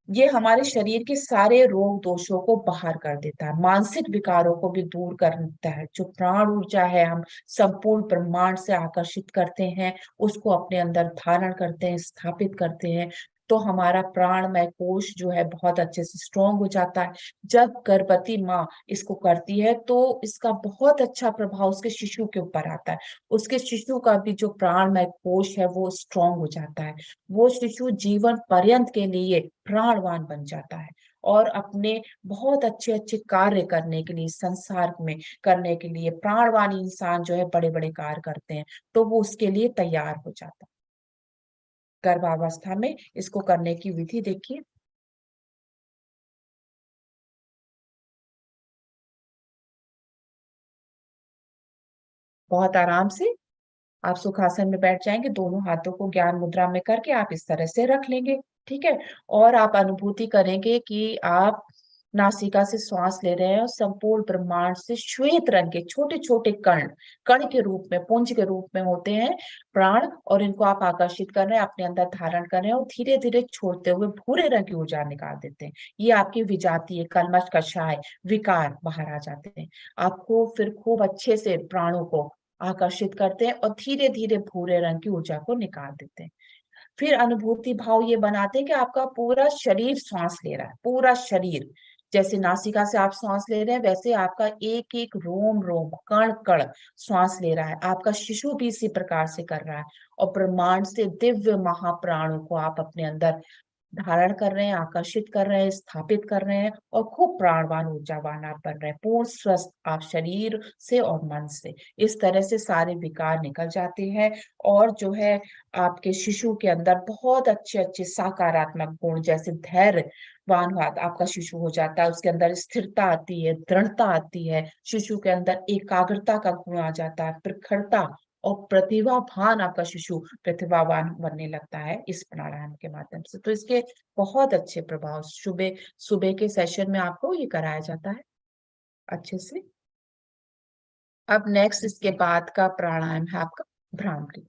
ये हमारे शरीर के सारे रोग दोषों को बाहर कर देता है, मानसिक विकारों को भी दूर करता है। जो प्राण ऊर्जा है हम संपूर्ण ब्रह्मांड से आकर्षित करते हैं, उसको अपने अंदर धारण करते हैं, स्थापित करते हैं, तो हमारा प्राणमय कोश जो है बहुत अच्छे से स्ट्रोंग हो जाता है। जब गर्भवती माँ इसको करती है तो इसका बहुत अच्छा प्रभाव उसके शिशु के ऊपर आता है। उसके शिशु का भी जो प्राणमय कोश है वो स्ट्रोंग हो जाता है। वो शिशु जीवन पर्यंत के लिए प्राणवान बन जाता है और अपने बहुत अच्छे अच्छे कार्य करने के लिए, संसार में करने के लिए, प्राणवान इंसान जो है बड़े बड़े कार्य करते हैं, तो वो उसके लिए तैयार हो जाता है। गर्भावस्था में इसको करने की विधि देखिए। बहुत आराम से आप सुखासन में बैठ जाएंगे, दोनों हाथों को ज्ञान मुद्रा में करके आप इस तरह से रख लेंगे। ठीक है। और आप अनुभूति करेंगे कि आप नासिका से श्वास ले रहे हैं और संपूर्ण ब्रह्मांड से श्वेत रंग के छोटे छोटे कण, कण के रूप में, पुंज के रूप में होते हैं प्राण, और इनको आप आकर्षित कर रहे हैं, अपने अंदर धारण कर रहे हैं और धीरे धीरे छोड़ते हुए भूरे रंग की ऊर्जा निकाल देते हैं। ये आपकी विजातीय कल्मश, कषाय, विकार बाहर आ जाते हैं। आपको फिर खूब अच्छे से प्राणों को आकर्षित करते हैं और धीरे धीरे भूरे रंग की ऊर्जा को निकाल देते हैं। फिर अनुभूति भाव ये बनाते हैं कि आपका पूरा शरीर श्वास ले रहा है, पूरा शरीर। जैसे नासिका से आप श्वास ले रहे हैं, वैसे आपका एक एक रोम रोम, कण कण श्वास ले रहा है। आपका शिशु भी इसी प्रकार से कर रहा है और ब्रह्मांड से दिव्य महाप्राणों को आप अपने अंदर धारण कर रहे हैं, आकर्षित कर रहे हैं, स्थापित कर रहे हैं और खूब प्राणवान ऊर्जावान आप बन रहे हैं, पूर्ण स्वस्थ आप शरीर से और मन से। इस तरह से सारे विकार निकल जाते हैं और जो है आपके शिशु के अंदर बहुत अच्छे अच्छे सकारात्मक गुण, जैसे धैर्यवान आपका शिशु हो जाता है, उसके अंदर स्थिरता आती है, दृढ़ता आती है, शिशु के अंदर एकाग्रता का गुण आ जाता है, प्रखरता और प्रतिभावान आपका शिशु प्रतिभावान बनने लगता है इस प्राणायाम के माध्यम से। तो इसके बहुत अच्छे प्रभाव सुबह सुबह के सेशन में आपको ये कराया जाता है अच्छे से। अब नेक्स्ट इसके बाद का प्राणायाम है आपका भ्रामरी।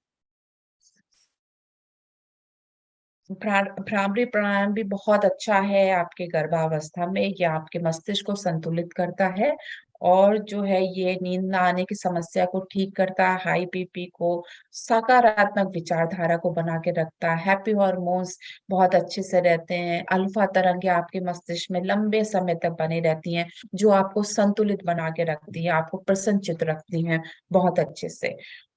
भ्रामरी प्राणायाम भी बहुत अच्छा है आपके गर्भावस्था में। ये आपके मस्तिष्क को संतुलित करता है और जो है ये नींद ना आने की समस्या को ठीक करता है, हाई बीपी को, सकारात्मक विचारधारा को बना के रखता है, हैप्पी हॉर्मोन्स बहुत अच्छे से रहते हैं, अल्फा तरंगे आपके मस्तिष्क में लंबे समय तक बनी रहती हैं, जो आपको संतुलित बना के रखती है, आपको प्रसन्नचित रखती हैं बहुत अच्छे से।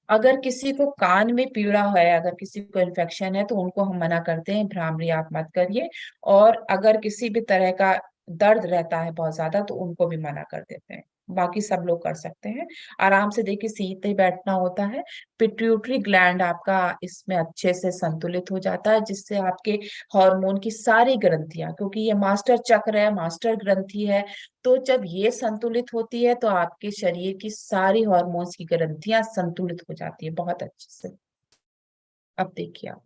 अगर किसी को कान में पीड़ा है, अगर किसी को इन्फेक्शन है, तो उनको हम मना करते हैं भ्रामरी आप मत करिए। और अगर किसी भी तरह का दर्द रहता है बहुत ज्यादा, तो उनको भी मना कर देते हैं। बाकी सब लोग कर सकते हैं। आराम से देखिए, सीधे बैठना होता है। पिट्यूटरी ग्लैंड आपका इसमें अच्छे से संतुलित हो जाता है, जिससे आपके हार्मोन की सारी ग्रंथियां, क्योंकि ये मास्टर चक्र है, मास्टर ग्रंथि है, तो जब ये संतुलित होती है तो आपके शरीर की सारी हार्मोन्स की ग्रंथियां संतुलित हो जाती है बहुत अच्छे से। अब देखिए आप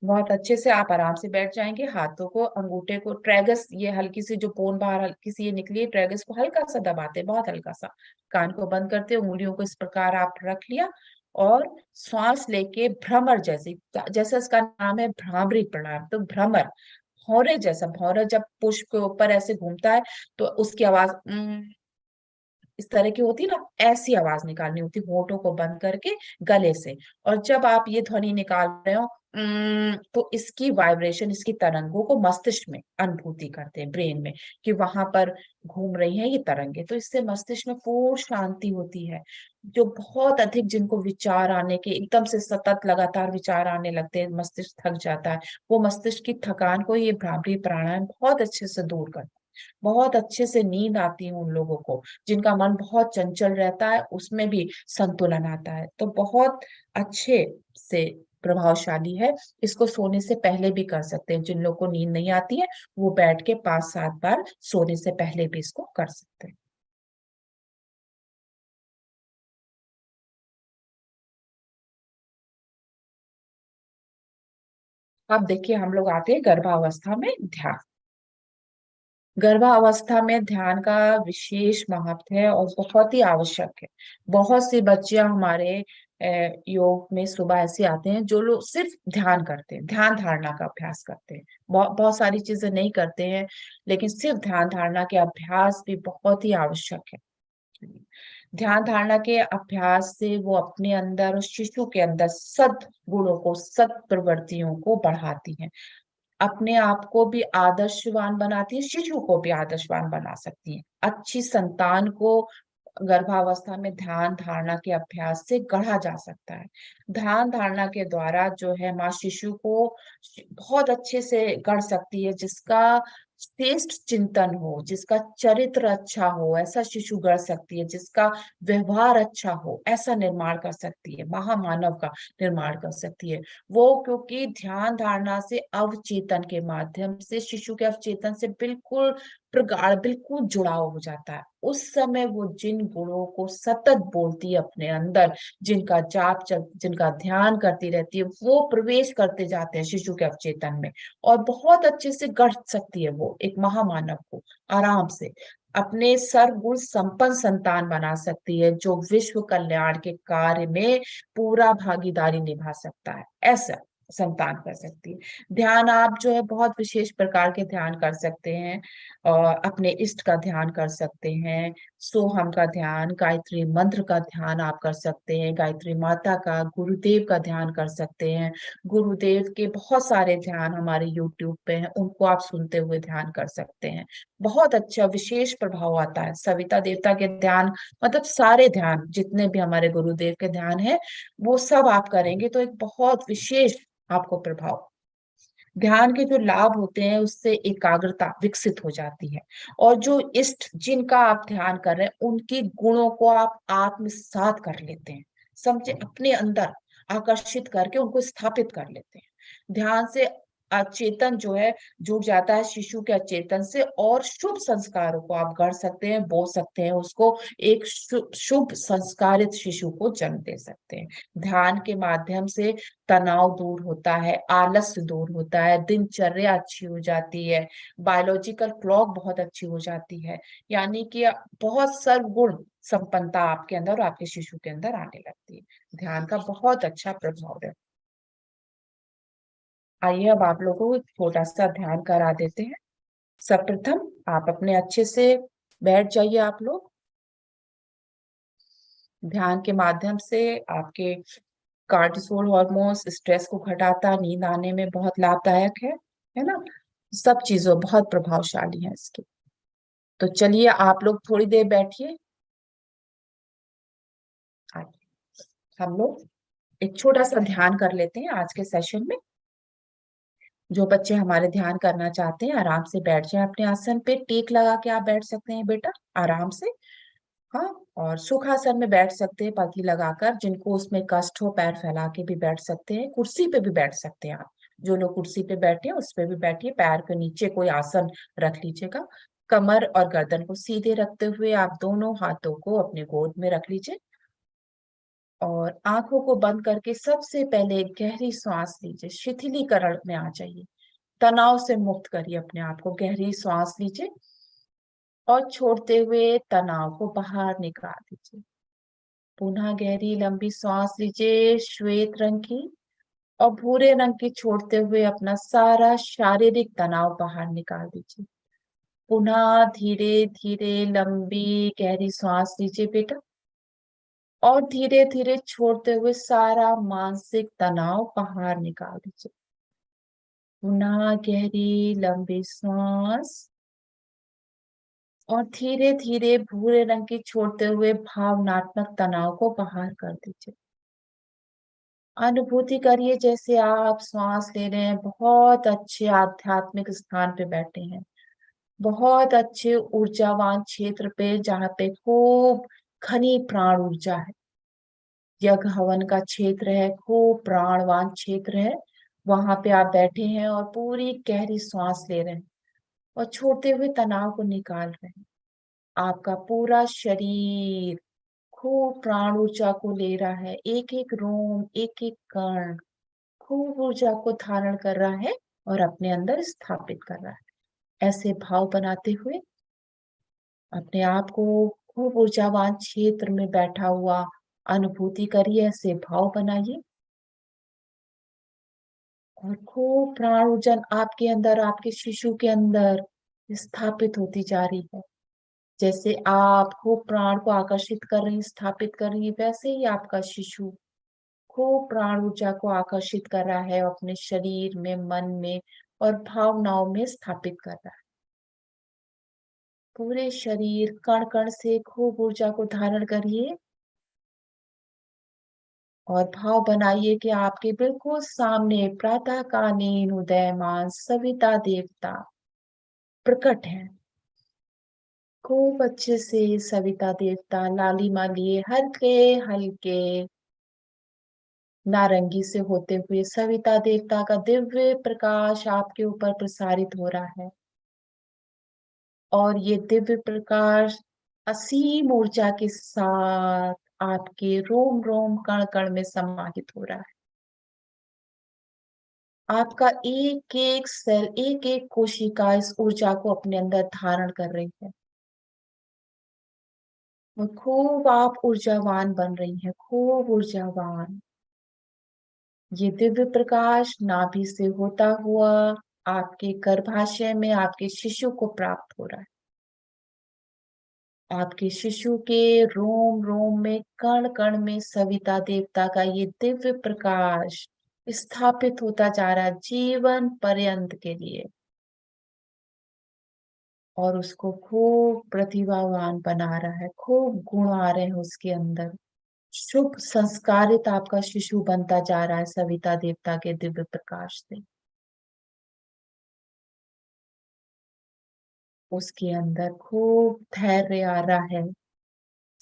बहुत अच्छे से आप आराम से बैठ जाएंगे, हाथों को, अंगूठे को, ट्रैगस, ये हल्की सी जो पोन बाहर हल्की सी ये निकली है, ट्रैगस को हल्का सा दबाते हैं, बहुत हल्का सा। कान को बंद करते, उंगलियों को इस प्रकार आप रख लिया और श्वास लेके भ्रमर जैसे, जैसे इसका नाम है भ्रामरी प्राणायाम, तो भ्रमर, भौरे जैसा, भौरा जब पुष्प के ऊपर ऐसे घूमता है तो उसकी आवाज इस तरह की होती है ना, ऐसी आवाज निकालनी होती है, होठों को बंद करके गले से। और जब आप ये ध्वनि निकाल रहे हो तो इसकी वाइब्रेशन, इसकी तरंगों को मस्तिष्क में अनुभूति करते हैं, ब्रेन में, कि वहां पर घूम रही हैं ये तरंगे, तो इससे मस्तिष्क में पूर्ण शांति होती है। जो बहुत अधिक, जिनको विचार आने के, एकदम से सतत लगातार विचार आने लगते हैं, मस्तिष्क थक जाता है, वो मस्तिष्क की थकान को ये भ्रामरी प्राणायाम बहुत अच्छे से दूर करता है। बहुत अच्छे से नींद आती है उन लोगों को जिनका मन बहुत चंचल रहता है, उसमें भी संतुलन आता है। तो बहुत अच्छे से प्रभावशाली है। इसको सोने से पहले भी कर सकते हैं, जिन लोगों को नींद नहीं आती है वो बैठ के 5-7 बार सोने से पहले भी इसको कर सकते हैं। अब देखिए, हम लोग आते हैं गर्भावस्था में ध्यान। गर्भावस्था में ध्यान का विशेष महत्व है और बहुत ही आवश्यक है। बहुत सी बच्चियां हमारे योग में सुबह ऐसे आते हैं जो लोग सिर्फ ध्यान करते हैं, ध्यान धारणा का अभ्यास करते हैं, बहुत बहुत सारी चीजें नहीं करते हैं, लेकिन सिर्फ ध्यान धारणा के अभ्यास भी बहुत ही आवश्यक है। ध्यान धारणा के अभ्यास से वो अपने अंदर और शिशु के अंदर सद गुणों को, सद प्रवृत्तियों को बढ़ाती हैं, अपने आप को भी आदर्शवान बनाती है, शिशु को भी आदर्शवान बना सकती है। अच्छी संतान को गर्भावस्था में ध्यान धारणा के अभ्यास से गढ़ा जा सकता है। ध्यान धारणा के द्वारा जो है माँ शिशु को बहुत अच्छे से गढ़ सकती है, जिसका श्रेष्ठ चिंतन हो, जिसका चरित्र अच्छा हो, ऐसा शिशु गढ़ सकती है, जिसका व्यवहार अच्छा हो, ऐसा निर्माण कर सकती है, महामानव का निर्माण कर सकती है वो। क्योंकि ध्यान धारणा से अवचेतन के माध्यम से शिशु के अवचेतन से बिल्कुल प्रगाढ़, बिल्कुल जुड़ाव हो जाता है। उस समय वो जिन गुणों को सतत बोलती है अपने अंदर, जिनका जिनका ध्यान करती रहती है, वो प्रवेश करते जाते हैं शिशु के अवचेतन में, और बहुत अच्छे से गढ़ सकती है वो एक महामानव को, आराम से अपने सर्वगुण संपन्न संतान बना सकती है, जो विश्व कल्याण के कार्य में पूरा भागीदारी निभा सकता है, ऐसा संतान कर सकती है। ध्यान आप जो है बहुत विशेष प्रकार के ध्यान कर सकते हैं, और अपने इष्ट का ध्यान कर सकते हैं, सोहम का ध्यान, गायत्री मंत्र का ध्यान आप कर सकते हैं, गायत्री माता का, गुरुदेव का ध्यान कर सकते हैं। गुरुदेव के बहुत सारे ध्यान हमारे यूट्यूब पे हैं, उनको आप सुनते हुए ध्यान कर सकते हैं, बहुत अच्छा विशेष प्रभाव आता है। सविता देवता के ध्यान, मतलब सारे ध्यान जितने भी हमारे गुरुदेव के ध्यान है, वो सब आप करेंगे तो एक बहुत विशेष आपको प्रभाव, ध्यान के जो लाभ होते हैं उससे एकाग्रता विकसित हो जाती है, और जो इष्ट जिनका आप ध्यान कर रहे हैं उनके गुणों को आप आत्मसात कर लेते हैं, समझे, अपने अंदर आकर्षित करके उनको स्थापित कर लेते हैं। ध्यान से अचेतन जो है जुड़ जाता है शिशु के अचेतन से, और शुभ संस्कारों को आप गढ़ सकते हैं, बो सकते हैं उसको, एक शुभ संस्कारित शिशु को जन्म दे सकते हैं। ध्यान के माध्यम से तनाव दूर होता है, आलस्य दूर होता है, दिनचर्या अच्छी हो जाती है, बायोलॉजिकल क्लॉक बहुत अच्छी हो जाती है, यानी कि बहुत सर्वगुण संपन्नता आपके अंदर और आपके शिशु के अंदर आने लगती है। ध्यान का बहुत अच्छा प्रभाव है। आइए अब आप लोगों को एक छोटा सा ध्यान करा देते हैं। सर्वप्रथम आप अपने अच्छे से बैठ जाइए। आप लोग ध्यान के माध्यम से आपके कार्टिसोल हार्मोन्स, स्ट्रेस को घटाता, नींद आने में बहुत लाभदायक है ना, सब चीजों बहुत प्रभावशाली है इसके। तो चलिए आप लोग थोड़ी देर बैठिए। आइए हम लोग एक छोटा सा ध्यान कर लेते हैं आज के सेशन में। जो बच्चे हमारे ध्यान करना चाहते हैं आराम से बैठ जाए अपने आसन पे, टेक लगा के आप बैठ सकते हैं बेटा, आराम से। हाँ, और सुखासन में बैठ सकते हैं पलथी लगाकर, जिनको उसमें कष्ट हो पैर फैला के भी बैठ सकते हैं, कुर्सी पे भी बैठ सकते हैं आप, जो लोग कुर्सी पे बैठे हैं उस पे भी बैठिए, पैर के नीचे कोई आसन रख लीजिएगा। कमर और गर्दन को सीधे रखते हुए आप दोनों हाथों को अपने गोद में रख लीजिए, और आंखों को बंद करके सबसे पहले एक गहरी सांस लीजिए, शिथिलीकरण में आ जाइए, तनाव से मुक्त करिए अपने आप को, गहरी सांस लीजिए और छोड़ते हुए तनाव को बाहर निकाल दीजिए। पुनः गहरी लंबी सांस लीजिए, श्वेत रंग की और भूरे रंग की छोड़ते हुए अपना सारा शारीरिक तनाव बाहर निकाल दीजिए। पुनः धीरे धीरे लंबी गहरी सांस लीजिए बेटा, और धीरे धीरे छोड़ते हुए सारा मानसिक तनाव बाहर निकाल दीजिए। पुनः गहरी लंबी सांस, और धीरे धीरे भूरे रंग की छोड़ते हुए भावनात्मक तनाव को बाहर कर दीजिए। अनुभूति करिए जैसे आप श्वास ले रहे हैं, बहुत अच्छे आध्यात्मिक स्थान पे बैठे हैं, बहुत अच्छे ऊर्जावान क्षेत्र पे, जहाँ पे खूब घनी प्राण ऊर्जा है, यज्ञ हवन का क्षेत्र है, खूब प्राणवान क्षेत्र है, वहां पे आप बैठे हैं और पूरी गहरी श्वास ले रहे हैं और छोड़ते हुए तनाव को निकाल रहे हैं। आपका पूरा शरीर खूब प्राण ऊर्जा को ले रहा है, एक एक रोम, एक एक कण खूब ऊर्जा को धारण कर रहा है और अपने अंदर स्थापित कर रहा है। ऐसे भाव बनाते हुए अपने आप को खूब ऊर्जावान क्षेत्र में बैठा हुआ अनुभूति करिए, ऐसे भाव बनाइए और खूब प्राण ऊर्जा आपके अंदर, आपके शिशु के अंदर स्थापित होती जा रही है। जैसे आप खूब प्राण को आकर्षित कर रही, स्थापित कर रही है, वैसे ही आपका शिशु खूब प्राण ऊर्जा को आकर्षित कर रहा है, अपने शरीर में, मन में और भावनाओं में स्थापित कर रहा है। पूरे शरीर कण कण से खूब ऊर्जा को धारण करिए और भाव बनाइए कि आपके बिल्कुल सामने प्रातःकालीन उदयमान सविता देवता प्रकट है। खूब अच्छे से सविता देवता लालिमा लिए हल्के हल्के नारंगी से होते हुए सविता देवता का दिव्य प्रकाश आपके ऊपर प्रसारित हो रहा है और ये दिव्य प्रकाश असीम ऊर्जा के साथ आपके रोम रोम कण कण में समाहित हो रहा है। आपका एक एक सेल, एक एक कोशिका इस ऊर्जा को अपने अंदर धारण कर रही है और खूब आप ऊर्जावान बन रही हैं, खूब ऊर्जावान। ये दिव्य प्रकाश नाभि से होता हुआ आपके गर्भाशय में आपके शिशु को प्राप्त हो रहा है। आपके शिशु के रोम रोम में, कण कण में सविता देवता का ये दिव्य प्रकाश स्थापित होता जा रहा है जीवन पर्यंत के लिए और उसको खूब प्रतिभावान बना रहा है, खूब गुण आ रहे हैं उसके अंदर। शुभ संस्कारित आपका शिशु बनता जा रहा है सविता देवता के दिव्य प्रकाश से। उसके अंदर खूब धैर्य आ रहा है,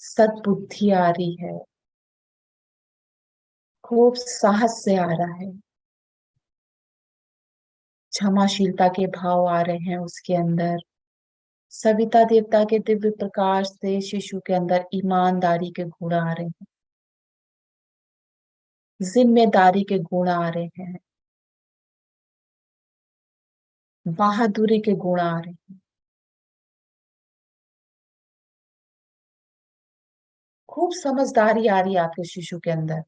सद्बुद्धि आ रही है, खूब साहस से आ रहा है, क्षमाशीलता के भाव आ रहे हैं उसके अंदर। सविता देवता के दिव्य प्रकाश से शिशु के अंदर ईमानदारी के गुण आ रहे हैं, जिम्मेदारी के गुण आ रहे हैं, बहादुरी के गुण आ रहे हैं। खूब समझदारी आ रही है आपके शिशु के अंदर।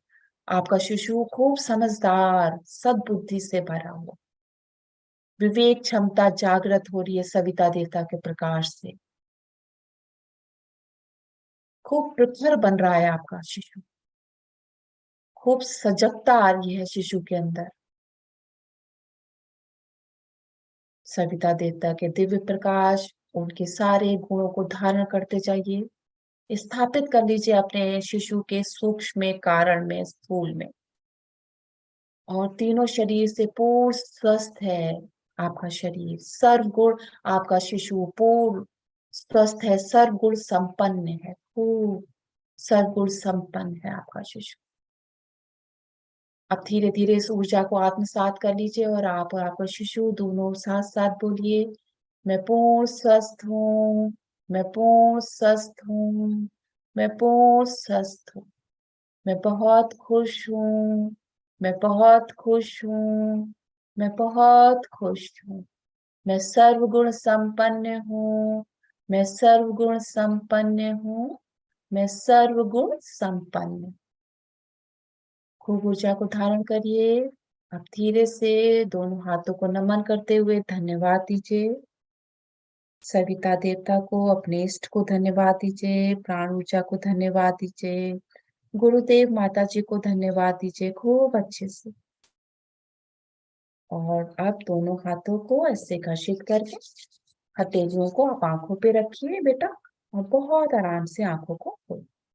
आपका शिशु खूब समझदार, सद्बुद्धि से भरा हुआ, विवेक क्षमता जागृत हो रही है सविता देवता के प्रकाश से। खूब प्रखर बन रहा है आपका शिशु, खूब सजगता आ रही है शिशु के अंदर। सविता देवता के दिव्य प्रकाश उनके सारे गुणों को धारण करते जाइए, स्थापित कर लीजिए अपने शिशु के सूक्ष्म कारण में, स्थूल में। और तीनों शरीर से पूर्ण स्वस्थ है आपका शरीर, सर्वगुण। आपका शिशु पूर्ण स्वस्थ है, सर्वगुण संपन्न है, खूब सर्वगुण संपन्न है आपका शिशु। अब धीरे धीरे इस ऊर्जा को आत्मसात कर लीजिए और आप और आपका शिशु दोनों साथ साथ बोलिए, मैं पूर्ण स्वस्थ हूँ, मैं पूर्ण स्वस्थ हूँ, मैं पूर्ण स्वस्थ हूँ, मैं बहुत खुश हूँ, मैं बहुत खुश हूँ, मैं बहुत खुश हूँ, मैं सर्वगुण संपन्न हूँ, मैं सर्वगुण संपन्न हूँ, मैं सर्वगुण संपन्न। खूब ऊर्जा को धारण करिए। अब धीरे से दोनों हाथों को नमन करते हुए धन्यवाद दीजिए सविता देवता को, अपने इष्ट को धन्यवाद दीजिए, प्राण ऊर्जा को धन्यवाद दीजिए, गुरुदेव माता जी को धन्यवाद दीजिए खूब अच्छे से। और अब दोनों हाथों को ऐसे घर्षित करके हथेलियों को आप आंखों पे रखिए बेटा और बहुत आराम से आंखों को खोलिए।